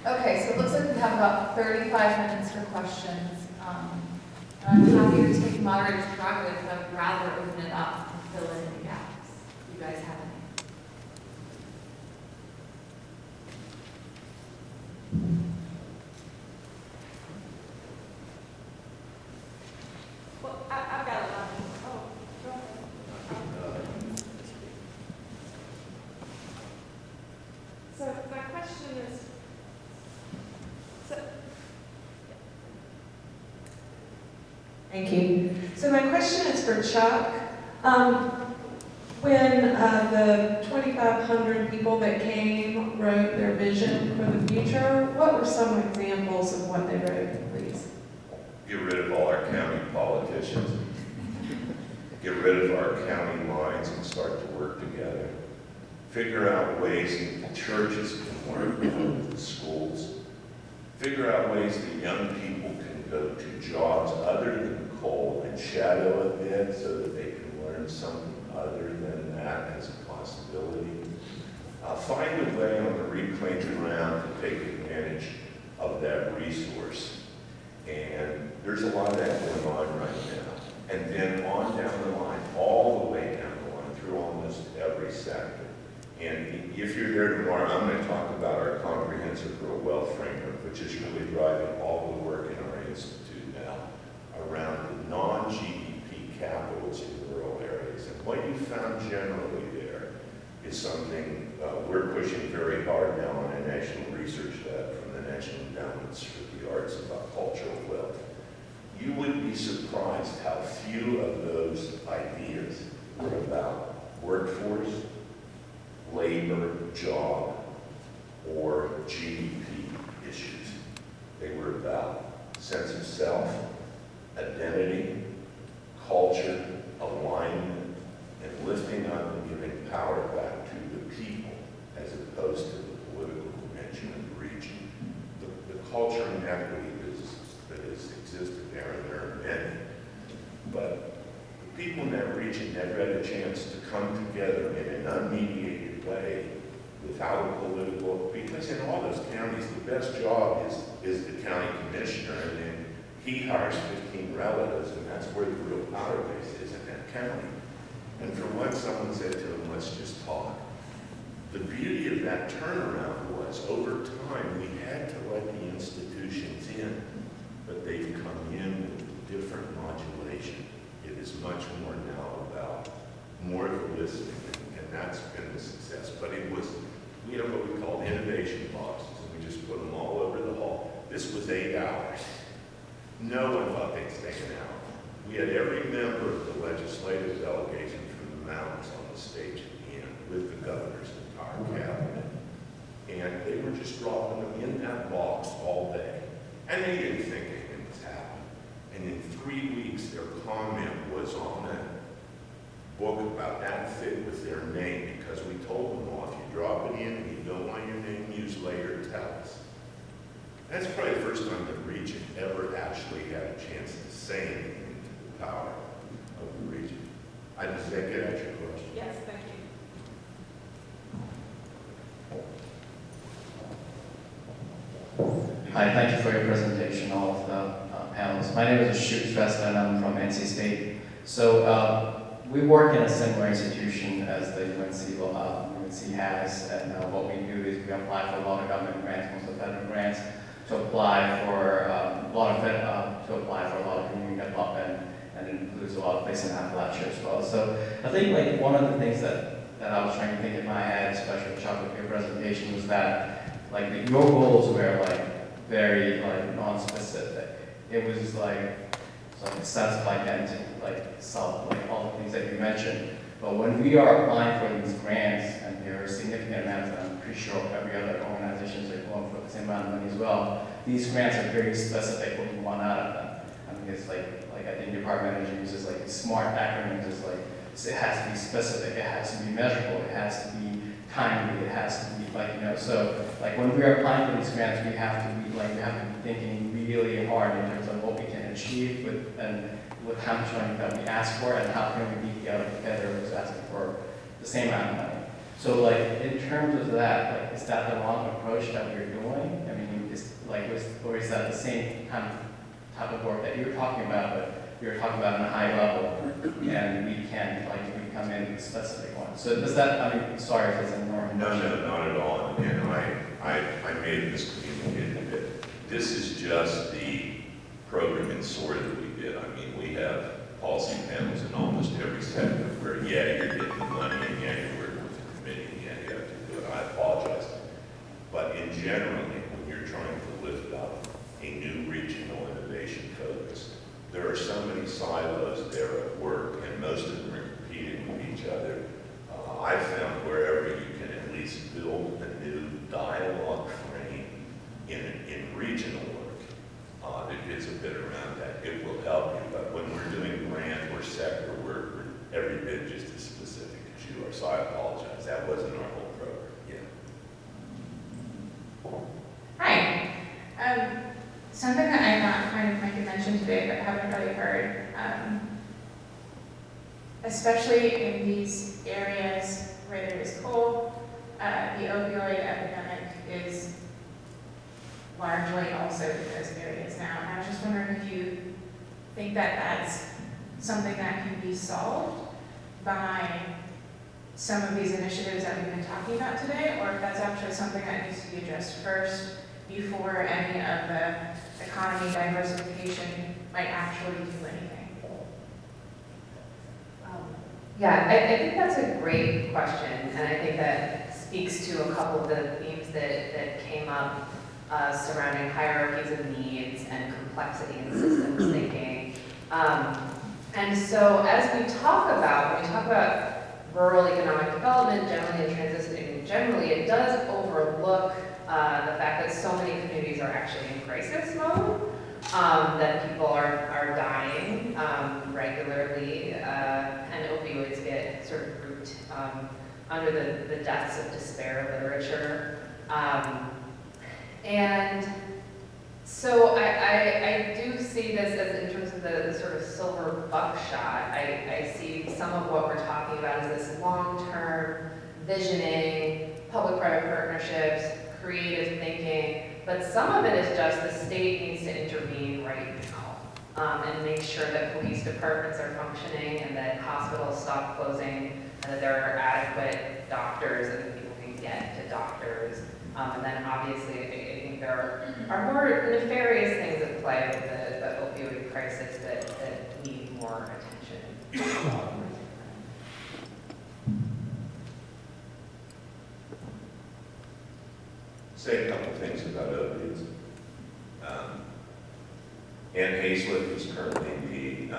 [SPEAKER 1] Okay, so it looks like we have about 35 minutes for questions. I'm happy to take moderator's prerogative, but I'd rather open it up and fill in the gaps. You guys have any?
[SPEAKER 5] Well, I've got a lot. Oh, go ahead. So my question is, thank you. So my question is for Chuck. When the 2,500 people that came wrote their vision for the future, what were some examples of what they wrote, please?
[SPEAKER 4] Get rid of all our county politicians. Get rid of our county lines and start to work together. Figure out ways that churches can work with the schools. Figure out ways that young people can go to jobs other than coal and shadow a bit so that they can learn something other than that as a possibility. Find a way on the reclaimed ground to take advantage of that resource. And there's a lot of that going on right now. And then on down the line, all the way down the line, through almost every sector. And if you're there tomorrow, I'm going to talk about our comprehensive rural wealth framework, which is really driving all the work in our institute now around the non-GDP capitals in rural areas. And what you found generally there is something we're pushing very hard now on a national research lab from the National Endowments for the Arts about cultural wealth. You would be surprised how few of those ideas were about workforce, labor, job, or GDP issues. They were about sense of self, identity, culture, alignment, and lifting up and giving power back to the people as opposed to the political convention of the region. The culture and equity that has existed there, and there are many. But the people in that region never had a chance to come together in an unmediated way without a political, because in all those counties, the best job is the county commissioner, and then he hires 15 relatives, and that's where the real power base is in that county. And for once, someone said to him, let's just talk. The beauty of that turnaround was, over time, we had to let the institutions in, but they've come in with different modulation. It is much more now about more of the listening, and that's been the success. But it was, we have what we call innovation boxes, and we just put them all over the hall. This was 8 hours. No one thought they'd stay an hour. We had every member of the legislative delegation from the mountains on the stage at the end with the governor's entire cabinet. And they were just dropping them in that box all day. And they didn't think anything was happening. And in 3 weeks, their comment was on a book about that thick with their name, because we told them all, if you drop it in and you don't want your name used later, tell us. That's probably the first time the region ever actually had a chance to say anything to the power of the region. Does that get at your question?
[SPEAKER 5] Yes, thank you.
[SPEAKER 6] Hi, thank you for your presentation, all of the panels. My name is Ashut Shrestha, and I'm from NC State. So we work in a similar institution as the UNC has, and what we do is we apply for a lot of government grants, most of federal grants, to apply for a lot of community development, and it includes a lot of places in Appalachia as well. So I think like one of the things that I was trying to think in my head, especially Chuck with your presentation, was that like your goals were like very like non-specific. It was like a sense of identity, like all the things that you mentioned. But when we are applying for these grants, and there are significant amounts, and I'm pretty sure every other organizations are going for the same amount of money as well, these grants are very specific what we want out of them. I mean, it's like I think Department of Energy uses like smart acronyms, is like, it has to be specific, it has to be measurable, it has to be timely, it has to be so like when we are applying for these grants, we have to be thinking really hard in terms of what we can achieve with how much money that we ask for, and how can we be the other competitors asking for the same amount of money. So like in terms of that, like is that the wrong approach that we're doing? I mean, or is that the same type of work that you're talking about, but you're talking about on a high level, and we can we come in with specific ones. So does that? I mean, sorry if it's a normal.
[SPEAKER 4] No, not at all. And I may have miscommunicated a bit. This is just the program in SOAR that we did. I mean, we have policy panels in almost every sector where, yeah, you're getting the money, and yeah, you're working with the committee, and yeah, you have to do it. I apologize. But in generally, when you're trying to lift up a new regional innovation focus, there are so many silos there at work, and most of them are competing with each other. I found wherever you can at least build a new dialogue frame in regional work, it is a bit around that. It will help you, but when we're doing grant or sector work, we're every bit just as specific as you are. So I apologize. That wasn't our whole program. Yeah.
[SPEAKER 7] Hi. Something that I thought kind of might be mentioned today, but haven't really heard, especially in these areas where there is coal, the opioid epidemic is largely also in those areas now. And I was just wondering if you think that that's something that can be solved by some of these initiatives that we've been talking about today, or if that's actually something that needs to be addressed first before any of the economy diversification might actually do anything.
[SPEAKER 2] Yeah, I think that's a great question, and I think that speaks to a couple of the themes that came up surrounding hierarchies of needs and complexity in systems thinking. And so as when we talk about rural economic development generally and transitioning generally, it does overlook the fact that so many communities are actually in crisis mode, that people are dying regularly, and opioids get sort of grouped under the deaths of despair literature. And so I do see this as in terms of the sort of silver buckshot. I see some of what we're talking about as this long-term visioning, public-private partnerships, creative thinking, but some of it is just the state needs to intervene right now and make sure that police departments are functioning and that hospitals stop closing and that there are adequate doctors and that people can get to doctors. And then obviously I think there are more nefarious things at play with the opioid crisis that need more attention.
[SPEAKER 4] Say a couple things about opioids. Ann Hazlett, who's currently the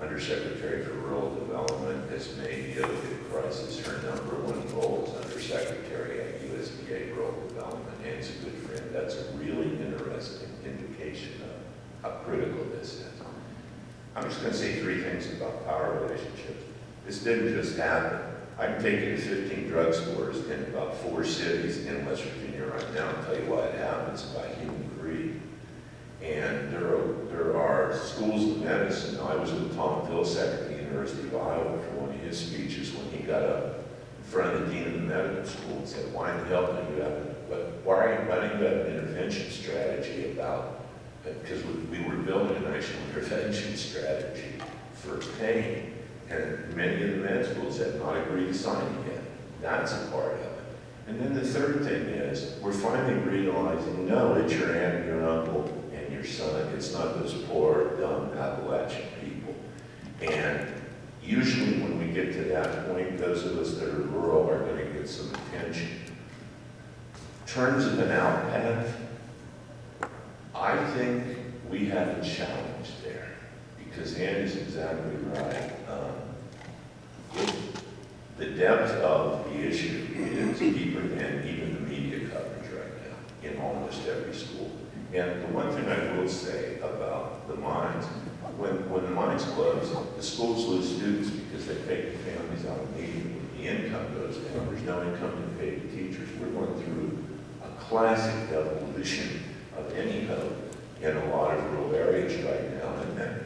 [SPEAKER 4] Undersecretary for Rural Development, has made the opioid crisis her #1 goal as Undersecretary at USDA Rural Development. Ann's a good friend. That's a really interesting indication of how critical this is. I'm just going to say 3 things about power relationships. This didn't just happen. I'm taking 15 drugstores in about 4 cities in West Virginia right now and tell you why it happens by human greed. And there are schools of medicine. I was with Tom Vilsack at the University of Iowa for one of his speeches when he got up in front of the dean of the medical school and said, why in the hell do you have but why don't you have an intervention strategy about, because we were building a national intervention strategy for pain, and many of the med schools have not agreed to sign it yet. That's a part of it. And then the third thing is, we're finally realizing, no, it's your aunt and your uncle and your son. It's not those poor, dumb Appalachian people. And usually when we get to that point, those of us that are rural are going to get some attention. In terms of an out path, I think we have a challenge there, because Ann is exactly right. The depth of the issue is deeper than even the media coverage right now in almost every school. And the one thing I will say about the mines, when the mines close, the schools lose students because they take the families out immediately. The income goes down. There's no income to pay the teachers. We're going through a classic evolution of any hope in a lot of rural areas right now. And then,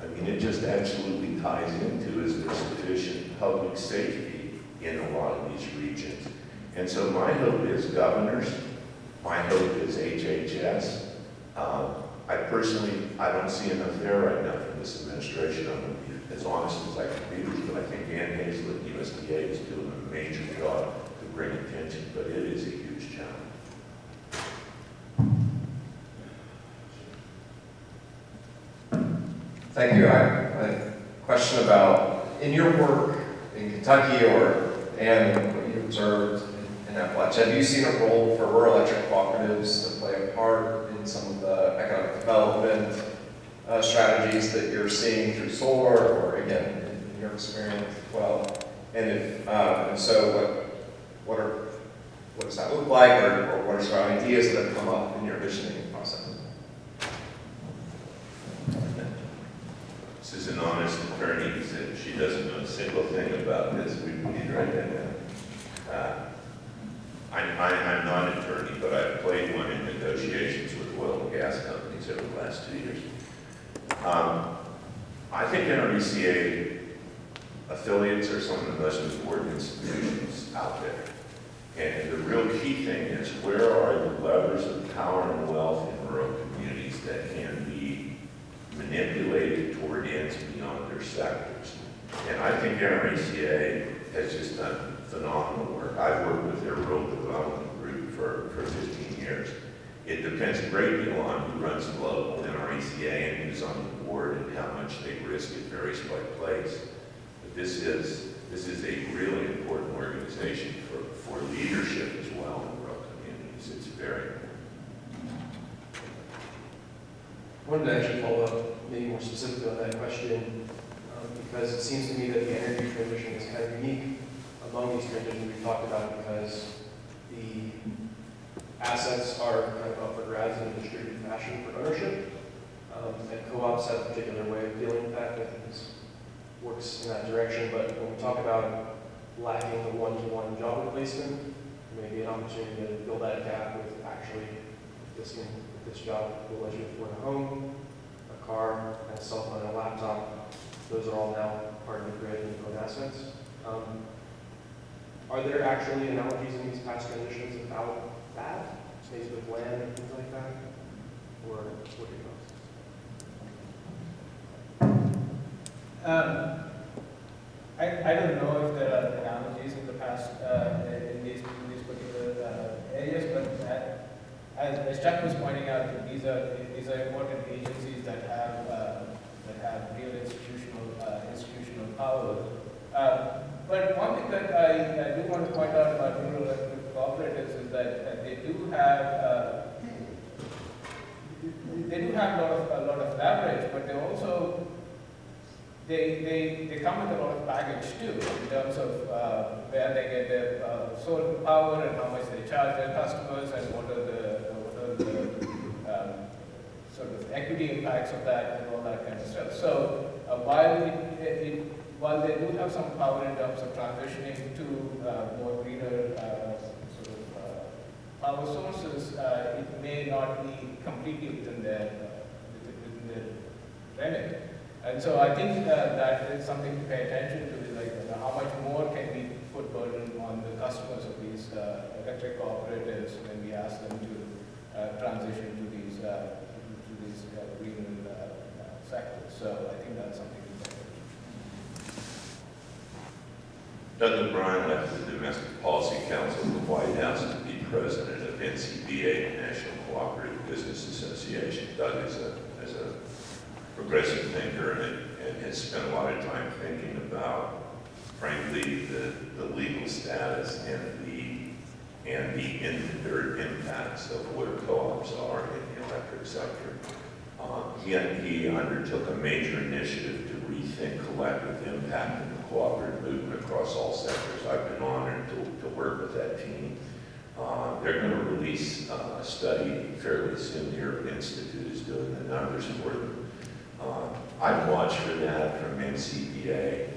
[SPEAKER 4] I mean, it just absolutely ties into, is there sufficient public safety in a lot of these regions? And so my hope is governors, my hope is HHS. I don't see enough there right now from this administration. I'm going to be as honest as I can be with you, but I think Ann Hazlett, USDA, is doing a major job to bring attention, but it is a huge challenge.
[SPEAKER 8] Thank you. I have a question about, in your work in Kentucky and what you observed in Appalachia, have you seen a role for rural electric cooperatives to play a part in some of the economic development strategies that you're seeing through solar, or again, in your experience as well? And if so, what does that look like, or what are some ideas that have come up in your visioning process?
[SPEAKER 4] This is an honest attorney who said she doesn't know a single thing about this. We need to write that down. I'm not an attorney, but I've played one in negotiations with oil and gas companies over the last 2 years. I think NRECA affiliates are some of the most important institutions out there. And the real key thing is, where are the levers of power and wealth in rural communities that can be manipulated toward ends beyond their sectors? And I think NRECA has just done phenomenal work. I've worked with their rural development group for 15 years. It depends a great deal on who runs the local NRECA and who's on the board and how much they risk. It varies by place. But this is a really important organization for leadership as well in rural communities. It's very important.
[SPEAKER 9] I wanted to actually follow up maybe more specifically on that question, because it seems to me that the energy transition is kind of unique among these transitions we've talked about, because the assets are kind of up for grabs in a distributed fashion for ownership, and co-ops have a particular way of dealing with that. I think this works in that direction, but when we talk about lacking the one-to-one job replacement, there may be an opportunity to fill that gap with actually this job will let you afford a home, a car, and a cell phone, and a laptop. Those are all now part of the grid and own assets. Are there actually analogies in these past transitions about that, maybe with land and things like that? Or what are your thoughts?
[SPEAKER 3] I don't know if there are analogies in the past in these particular areas, but as Chuck was pointing out, these are important agencies that have real institutional power. But one thing that I do want to point out about rural electric cooperatives is that they do have a lot of leverage, but they also they come with a lot of baggage too, in terms of where they get their solar power and how much they charge their customers, and what are the sort of equity impacts of that and all that kind of stuff. So while they do have some power in terms of transitioning to more greener sort of power sources, it may not be completely within their remit. And so I think that is something to pay attention to, is like how much more can we put burden on the customers of these electric cooperatives when we ask them to transition to these green sectors. So I think that's something to consider.
[SPEAKER 4] Doug O'Brien left the Domestic Policy Council of the White House to be president of NCBA, the National Cooperative Business Association. Doug is a progressive thinker and has spent a lot of time thinking about, frankly, the legal status and the in-dirt impacts of what co-ops are in the electric sector. He undertook a major initiative to rethink collective impact in the cooperative movement across all sectors. I've been honored to work with that team. They're going to release a study fairly soon. The Urban Institute is doing the numbers for them. I've watched for that from NCBA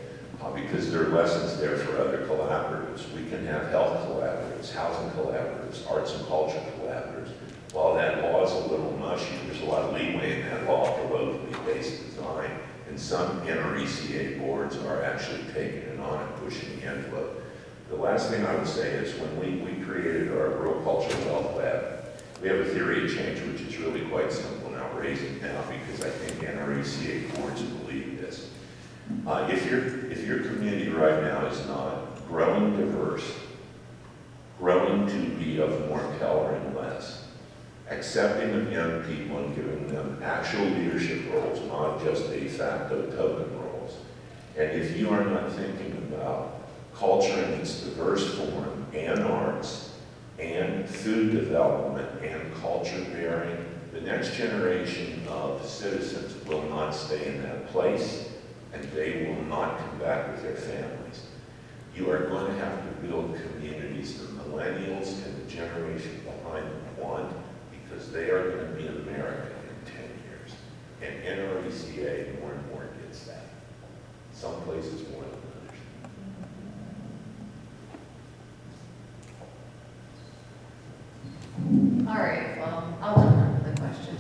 [SPEAKER 4] because there are lessons there for other collaboratives. We can have health collaboratives, housing collaboratives, arts and culture collaboratives. While that law is a little mushy, there's a lot of leeway in that law for locally based design, and some NRECA boards are actually taking it on and pushing the envelope. The last thing I would say is when we created our Rural Cultural Wealth Lab, we have a theory of change which is really quite simple, and I'll raise it now because I think NRECA boards believe this. If your community right now is not growing diverse, growing to be of more color and less, accepting of young people and giving them actual leadership roles, not just de facto token roles. And if you are not thinking about culture in its diverse form, and arts, and food development, and culture bearing, the next generation of citizens will not stay in that place, and they will not come back with their families. You are going to have to build communities the millennials and the generation behind them want, because they are going to be America in 10 years. And NRECA more and more gets that. Some places more than others.
[SPEAKER 1] All right, well, I'll jump into the question.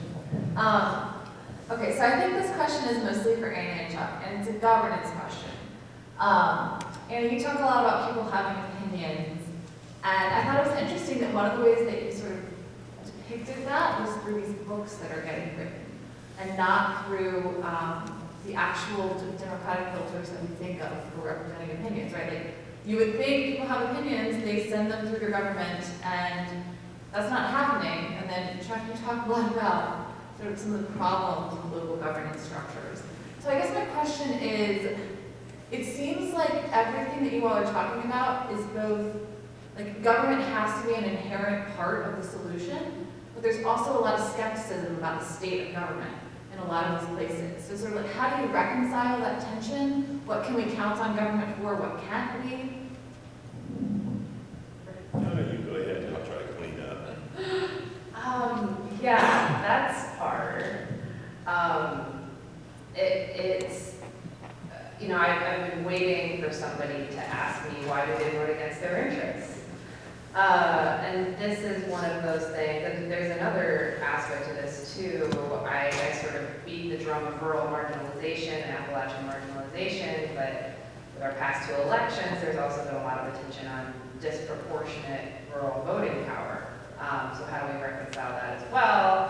[SPEAKER 1] Okay, so I think this question is mostly for Anna and Chuck, and it's a governance question. And you talk a lot about people having opinions, and I thought it was interesting that one of the ways that you sort of depicted that was through these books that are getting written, and not through the actual democratic filters that we think of for representing opinions, right? Like, you would think people have opinions, they send them through your government, and that's not happening. And then Chuck, you talk a lot about sort of some of the problems with local governance structures. So I guess my question is, it seems like everything that you all are talking about is both, like, government has to be an inherent part of the solution, but there's also a lot of skepticism about the state of government in a lot of these places. So sort of like, how do you reconcile that tension? What can we count on government for? What can't we?
[SPEAKER 4] No, you go ahead and I'll try to clean up.
[SPEAKER 2] Yeah, that's hard. It's, you know, I've been waiting for somebody to ask me why do they vote against their interests. And this is one of those things, and there's another aspect to this too. I sort of beat the drum of rural marginalization and Appalachian marginalization, but with our past two elections, there's also been a lot of attention on disproportionate rural voting power. So how do we reconcile that as well?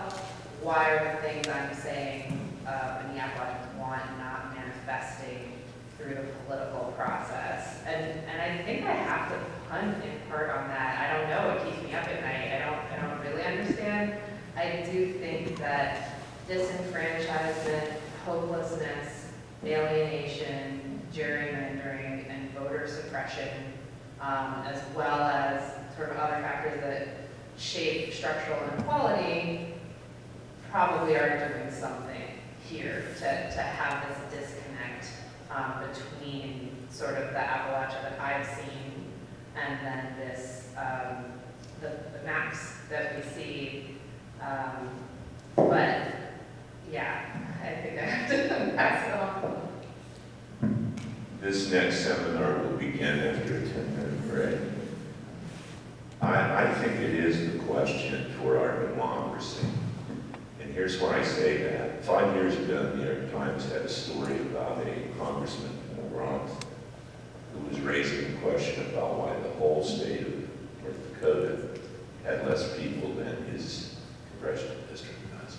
[SPEAKER 2] Why are the things I'm saying in the Appalachians want not manifesting through the political process? And I think I have to punt in part on that. I don't know, it keeps me up at night. I don't really understand. I do think that disenfranchisement, hopelessness, alienation, gerrymandering, and voter suppression, as well as sort of other factors that shape structural inequality, probably are doing something here to have this disconnect between sort of the Appalachia that I've seen and then this, the maps that we see. But yeah, I think I have to pass it on.
[SPEAKER 4] This next seminar will begin after a 10-minute break. I think it is the question for our democracy. And here's why I say that. 5 years ago, the New York Times had a story about a congressman from the Bronx who was raising question about why the whole state of North Dakota had less people than his congressional district does.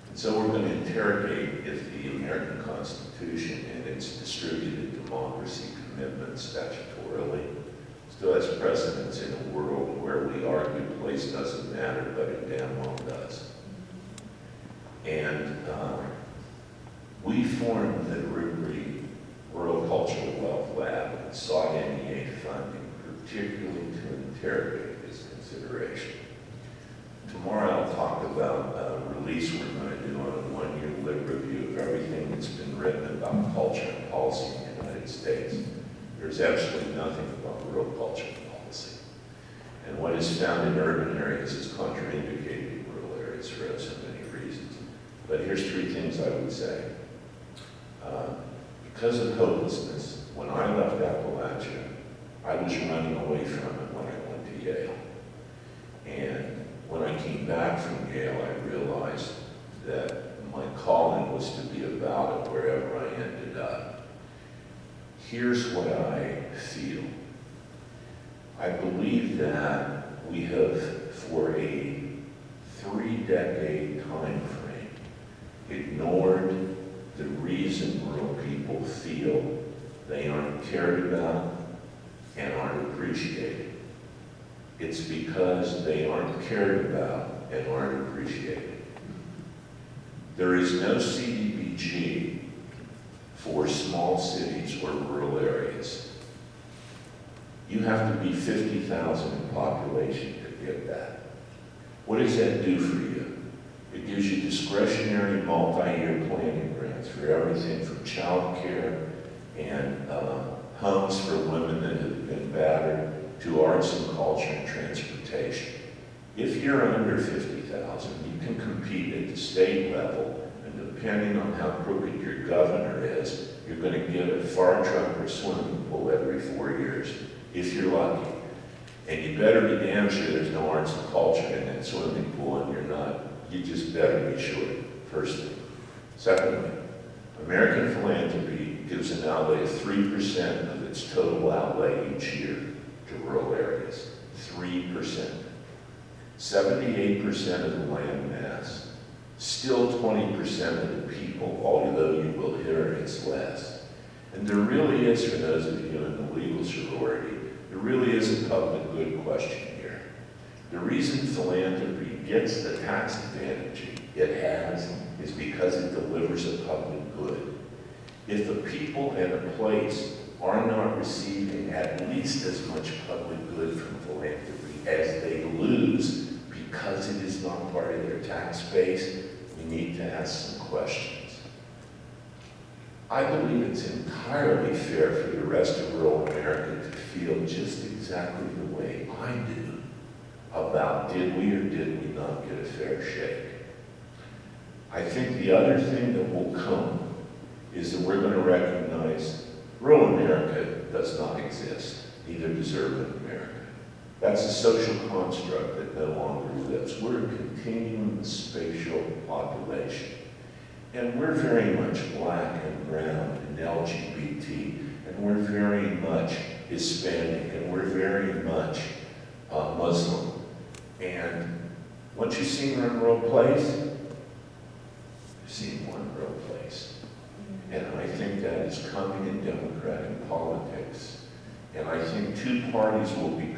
[SPEAKER 4] And so we're going to interrogate if the American Constitution and its distributed democracy commitments statutorily still has precedence in a world where we argue place doesn't matter, but it damn well does. And we formed the Rural Cultural Wealth Lab and sought NEA funding, particularly to interrogate this consideration. Tomorrow I'll talk about a release we're going to do on a one-year lit review of everything that's been written about culture and policy in the United States. There's absolutely nothing about rural culture and policy. And what is found in urban areas is contraindicated in rural areas for so many reasons. But here's three things I would say. Because of hopelessness, when I left Appalachia, I was running away from it when I went to Yale. And when I came back from Yale, I realized that my calling was to be about it wherever I ended up. Here's what I feel. I believe that we have, for a 3-decade time frame, ignored the reason rural people feel they aren't cared about and aren't appreciated. It's because they aren't cared about and aren't appreciated. There is no CDBG for small cities or rural areas. You have to be 50,000 in population to get that. What does that do for you? It gives you discretionary multi-year planning grants for everything from child care and homes for women that have been battered to arts and culture and transportation. If you're under 50,000, you can compete at the state level, and depending on how crooked your governor is, you're going to get a fire truck or swimming pool every 4 years, if you're lucky. And you better be damn sure there's no arts and culture in that swimming pool, and you're not. You just better be sure, first thing. Secondly, American philanthropy gives an outlay of 3% of its total outlay each year to rural areas. 3%. 78% of the land mass. Still 20% of the people, although you will hear it's less. And there really is, for those of you in the legal sorority, there really is a public good question here. The reason philanthropy gets the tax advantage it has is because it delivers a public good. If the people in a place are not receiving at least as much public good from philanthropy as they lose because it is not part of their tax base, we need to ask some questions. I believe it's entirely fair for the rest of rural America to feel just exactly the way I do about did we or did we not get a fair shake. I think the other thing that will come is that we're going to recognize rural America does not exist, neither does urban America. That's a social construct that no longer lives. We're a continuum spatial population. And we're very much black and brown and LGBT, and we're very much Hispanic, and we're very much Muslim. And once you've seen one rural place, you've seen one rural place. And I think that is coming in democratic politics. And I think two parties will be